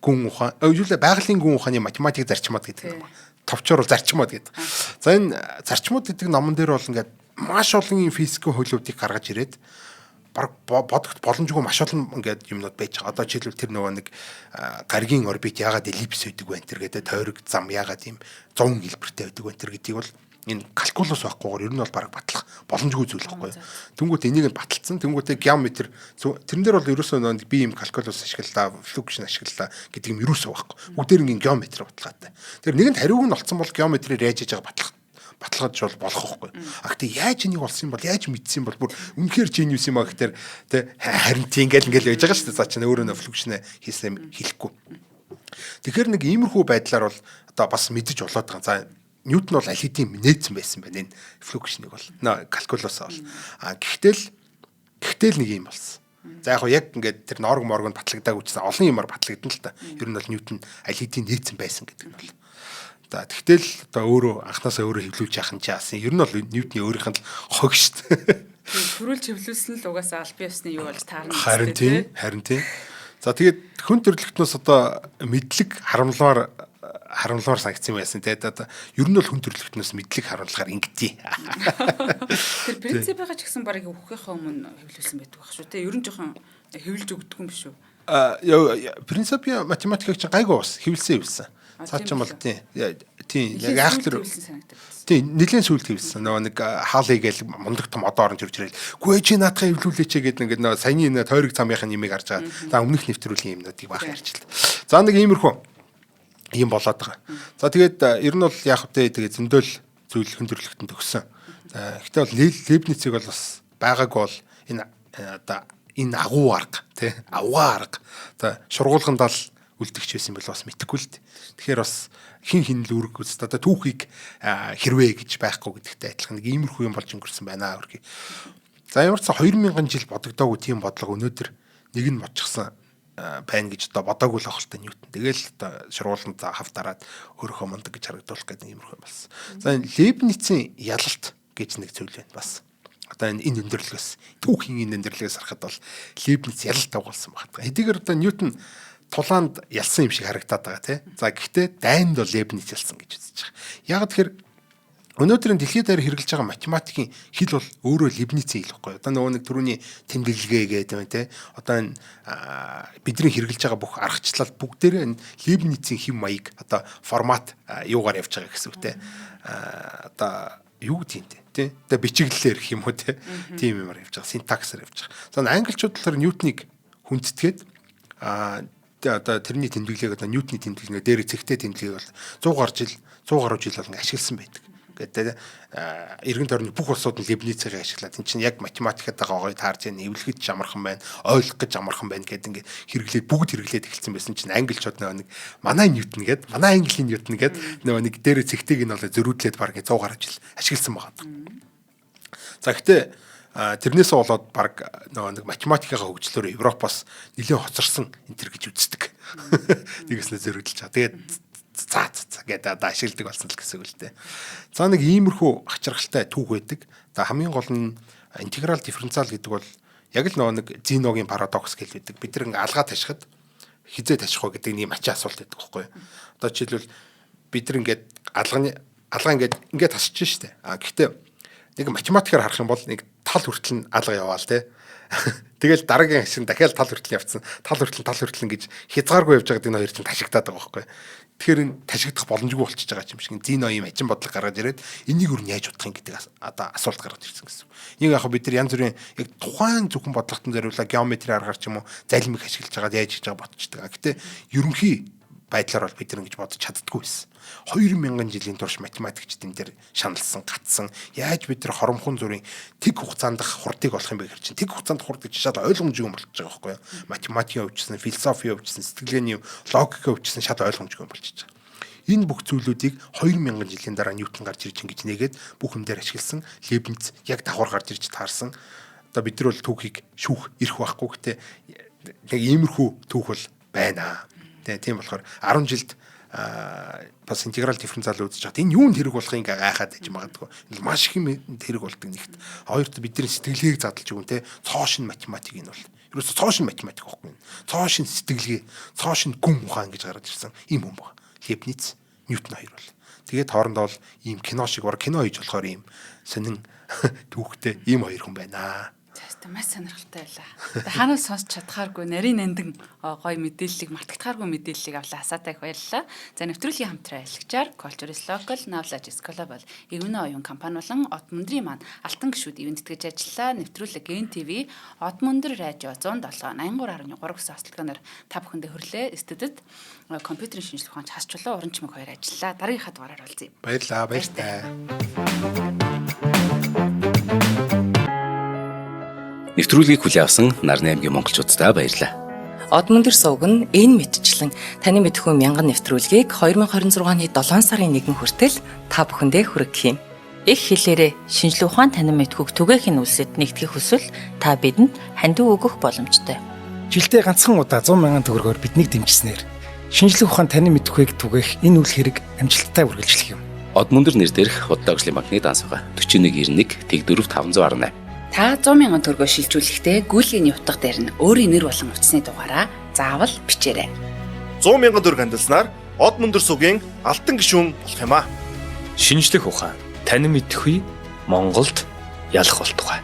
гүн ухаан юулаа байгалийн гүн ухааны математик зарчмууд гэдэг юм. Товчоор бол зарчмууд гэдэг. За энэ зарчмууд гэдэг номон дээр бол ингээд маш олон физикийн хөлөвдийг гаргаж ирээд баг бодогт боломжгүй маш олон ингээд юмнууд байж байгаа. Одоо жишээлбэл тэр нөгөө нэг гаригийн орбит яагаад эллипс байдаг вэ энэ гэдэг тойрог зам яагаад ийм 100 хэлбэртэй байдаг вэ гэдгийг бол энэ калкулус байхгүйгээр ер нь бол баг батлах боломжгүй зүйл байхгүй. Тэнгүүт энийг нь баталсан. Тэнгүүтээ геометр тэрэн дээр бол ерөөсөө нэг би юм калкулус ашиглалаа, флукшн ашиглалаа гэдэг юм ерөөсөө байхгүй. Бүгдээр ингийн геометр баталгаатай. Тэр нэгэнд хариуг нь олцсон бол геометрээр яаж яж байгаа баталгааж бол болох байхгүй. А гэхдээ яаж энийг олсон юм бол яаж мэдсэн юм бол бүр үнэхээр genius юм а гэхээр тэ харин тийм ингээл байж байгаа шүү дээ. За чинь өөрөө нөө флукшн хийсэн хэлэхгүй. Тэгэхээр нэг иймэрхүү байдлаар бол одоо бас мэдэж болоод байгаа. За Ньютон бол аль хэдийн нээсэн байсан байна энэ флукшнийг бол калкулусаа бол. Гэхдээ нэг юм болсон. За яг ингээд тэр норг моргонд батлагдаагүй гэсэн олон юмар батлагдана л та. Ер нь бол Ньютон аль хэдийн нээсэн байсан гэдэг нь бол. За тэгтэл одоо өөрөө анханасаа өөрөө хэвлүүлж яах юм чаасан. Ер нь бол Ньютоны өөрийнх нь л хог шүү дээ. Төрүүлж хэвлүүлсэн л угаасаа аль биесны юу болж таарна. Харин тийм. За тэгээд хүн төрлөختнөөс одоо мэдлэг харамлаар санагдсан байсан те одоо ер нь бол хүн төрлөختнөөс мэдлэг харамлахаар ингэдэй. Тэр принципигаа ч гэсэн барыг өгөхийнхаа өмнө хэвлүүлсэн байдаг байх шүү те. Ер нь жоохон хэвлж өгдөг юм биш үү? Принципиа математикийг чинь гайгүй бас хэвлсэн. Цаа ч юм бол тийм яг яах тэр тийм нэлийн сүлд хэвлсэн. Нөгөө нэг хаалыг гээл мундаг том одоо орж ирж ирэл. Гүй чи наадхаа хэвлүүлээч гэдэг ингээд нөгөө саяны тойрог цамынхын нэмийг харж байгаа. За өмнөх нэвтрүүлгийн юмнуудыг баах ярьчлаа. За нэг иймэрхүү юм болоод байгаа. За тэгээд ер нь бол яах вэ тэгээд зөндөл зүйл хөндөрлөгтөнд төгссөн. За гэхдээ бол Лейбницийг бол бас байгаагүй бол энэ одоо энэ агуу арга тий авгаа арга за шургуулгандаа л үлдэгч байсан бол бас мэдэхгүй л дээ. Тэгэхээр бас хин л үүрэг үст одоо түүхийг хэрвээ гэж байхгүй гэдэгтэй адилхан нэг иймэрхүү юм болж өнгөрсөн байна өөрхий. За ямар ч 2000 жил бодогдоогүй тийм бодлого өнөөдөр нэг нь бодчихсан байна гэж одоо бодоогүй л ахaltaа Ньютон. Тэгэл одоо шургуулганд хавтараад өөрөөхөө мундаг гэж харагдуулах гэдэг иймэрхүү юм болсон. За Лейбницийн ялалт гэж нэг зүйл байна бас. Одоо энэ өндөрлөгөөс түүхийн энэ өндөрлөгөөс харахад бол Лейбниц ялалт авгалсан байна. Хэдийгээр одоо Ньютон тулаанд ялсан юм шиг харагдаад байгаа тий. За гэхдээ дайнд бол Лейбниц ялсан гэж үзэж байгаа. Яг тэгэхээр өнөөдрийн дэлхийд даяар хэрэгжилж байгаа математикийн хэл бол өөрөө Лейбницийн хэл байхгүй. Одоо нөгөө нэг түрүүний тэмдэглэгээ гэдэг юм тий. Одоо энэ бидний хэрэгжилж байгаа бүх аргачлал бүгдээрээ энэ Лейбницийн хэм маяг одоо формат юугаар явж байгаа гэсэн үг тий. Одоо юу гэдэг юм тий. Одоо бичиглэлээр гэх юм уу тий. Тийм юмар явж байгаа. Синтаксаар явж байгаа. За англичууд болохоор Ньютоныг хүндэтгээд одоо тэрний тэмдэглэгийг одоо Ньютоны тэмдэглэгээ дээр зэгтэй тэмдэглэгийг бол 100 гаруй жил бол ашигласан байдаг. Гэдэг эргэн тойрны бүх улсууд нь Лейбницийг ашиглаад энэ чинь яг математикад байгаа гоё таарж яа нэвлэхэд ч амархан байна, ойлгох гэж амархан байна гэдэг ингээд хэрэглээд бүгд хэрэглээд эхэлсэн байсан чинь англичууд нэг манай Ньютон гэдэг, манай Английн Ньютон гэдэг нөгөө нэг дээр зэгтэйг нь бол зөрүүдлээд баг 100 гаруй жил ашигласан байгаа. За гэхдээ тэрнээсээ болоод баг нөгөө нэг математикийн хөгжлөөр Европоос нэлээд хоцорсон энэ төр гэж үздэг. Тэгээснээ зөрүүлж байгаа. Тэгээд за гэдэг одоо ашигладаг болсон л гэсэн үг л дээ. За нэг иймэрхүү хачиргалтай түүх байдаг. За хамгийн гол нь интеграл дифференциал гэдэг бол яг л нөгөө нэг Зиногийн парадокс гэж байдаг. Бид нэг алгаа ташихад хизээ таших уу гэдэг нэг ачаа асуулт байдаг байхгүй юу? Одоо жишээлбэл бид ингээд алгаа ингээд тасчих штэ. Гэхдээ нэг математикаар харах юм бол нэг тал хүртэл нь алга яваал те. Тэгэл дараагийн ашиг дахиад тал хүртэл явцсан. Тал хүртэл гэж хязгааргүй явж байгаа энэ хоёр чинь ташигдаад байгаа байхгүй. Тэгэхээр энэ ташигдах боломжгүй болчихж байгаа юм шиг зин ноём ачин бодлого гаргаж ирээд энийг юу яаж бодох юм гэдэг одоо асуулт гаргаж ирсэн гэсэн. Нэг яг бид нар янз бүрийн яг тухайн зөвхөн бодлоготон зориулаад геометри аргаар ч юм уу залмиг ашиглаж байгаа яаж хийж байгаа ботчдаг. Гэтэ ерөнхий байдлаар бол бид нар ингэж бодож чаддаггүй байсан. 2000 жилийн турш математикчид энэ дээр шаналсан, гатсан. Яаж бид нар хоромхон зүрийн тэг хугацаанд хурдыг олох юм бэ гэж чинь тэг хугацаанд хурдыг шал ойлгомжгүй болчихж байгаа байхгүй юу? Математикийн өвчсөн, философийн өвчсөн, сэтгэлгээний логикийн өвчсөн шал ойлгомжгүй болчихж байгаа. Энэ бүх зүйлүүдийг 2000 жилийн дараа Ньютон гарч ирж ингэж нэгээд бүх юм дээр ашигласан. Лейбниц яг давхар гарч ирж таарсан. Одоо бид нар бол түүхийг шүүх ирэх байхгүй гэхдээ яг иймэрхүү түүх бол байна. Тийм болохоор 10 жилд бас интеграл дифференциал үзэж хаад энэ юунд хэрэг болохыг ингээ гайхаад байж магадгүй. Маш их юм хэрэг болдог нэгт. Хоёрт бидний сэтгэлгээг задлж өгөн те цоошин математик энэ бол. Ерөөсө цоошин математик байхгүй. Цоошин сэтгэлгээ, цоошин гүн ухаан гэж гараад ирсэн юм юм байна. Лейбниц, Ньютон хоёр бол. Тэгээд хоорондоо бол ийм кино шиг кино хийж болохоор ийм сонин түүхтэй ийм хоёр хүн байна. Тэстэ маш сонирхолтой байлаа. Ханаас сонсч чадхааргүй нарийн нандин гоё мэдээллийг мартагдахааргүй мэдээллийг авлаа. Асаатай их баярлалаа. За нэвтрүүлгийн хамтран аялагчаар Culture's Local, Knowledge is Global Ивэнэ оюун компани болон Од мөндрийн маань алтан гишүүд ивэнтгэж ажиллаа. Нэвтрүүлэг ГНТV, Од мөндөр радио 107 83.3 гэсэн ослогоор та бүхэндээ хөрлөө. Студид компьютерийн шинжилгээ ухаанч хасчлаа уран чимэг хоёр ажиллаа. Дараагийнхаа дугаараар уулзъя. Баярлалаа, баяртай. Нэвтрүүлгийг хүлээн авсан Нарны аймгийн монголчуудаа баярлалаа. Од мөндөр сувг нь энэ мэдчлэн таны мэдхүй мянган нэвтрүүлгийг 2026 оны 7 сарын 1 хүртэл та бүхэндээ хүргэх юм. Их хэлээрээ шинжлэх ухаан танин мэдхүйг түгээхийн үлсэд нэгтгэх хүсвэл та бидэнд хандив өгөх боломжтой. Жилдээ ганцхан удаа 100,000 төгрөгөөр биднийг дэмжснээр шинжлэх ухаан танин мэдхүйг түгээх энэ үйл хэрэг амжилттай үргэлжлэх юм. Од мөндөр нэр дээрх Удаа өвчлийн банкны дансгаа 4191 тэг 4518. Та 100,000 төгрөгөөр шилжүүлэхдээ гүйлгээний утга дээр нь өөрийн нэр болон утасны дугаараа заавал бичээрэй. 100,000 төгрөг хандалснаар Од мөндөр сувгийн алтан гишүүн болох юм а. Шинжлэх ухаан, танин мэдхгүй Монголд ялах болтугай.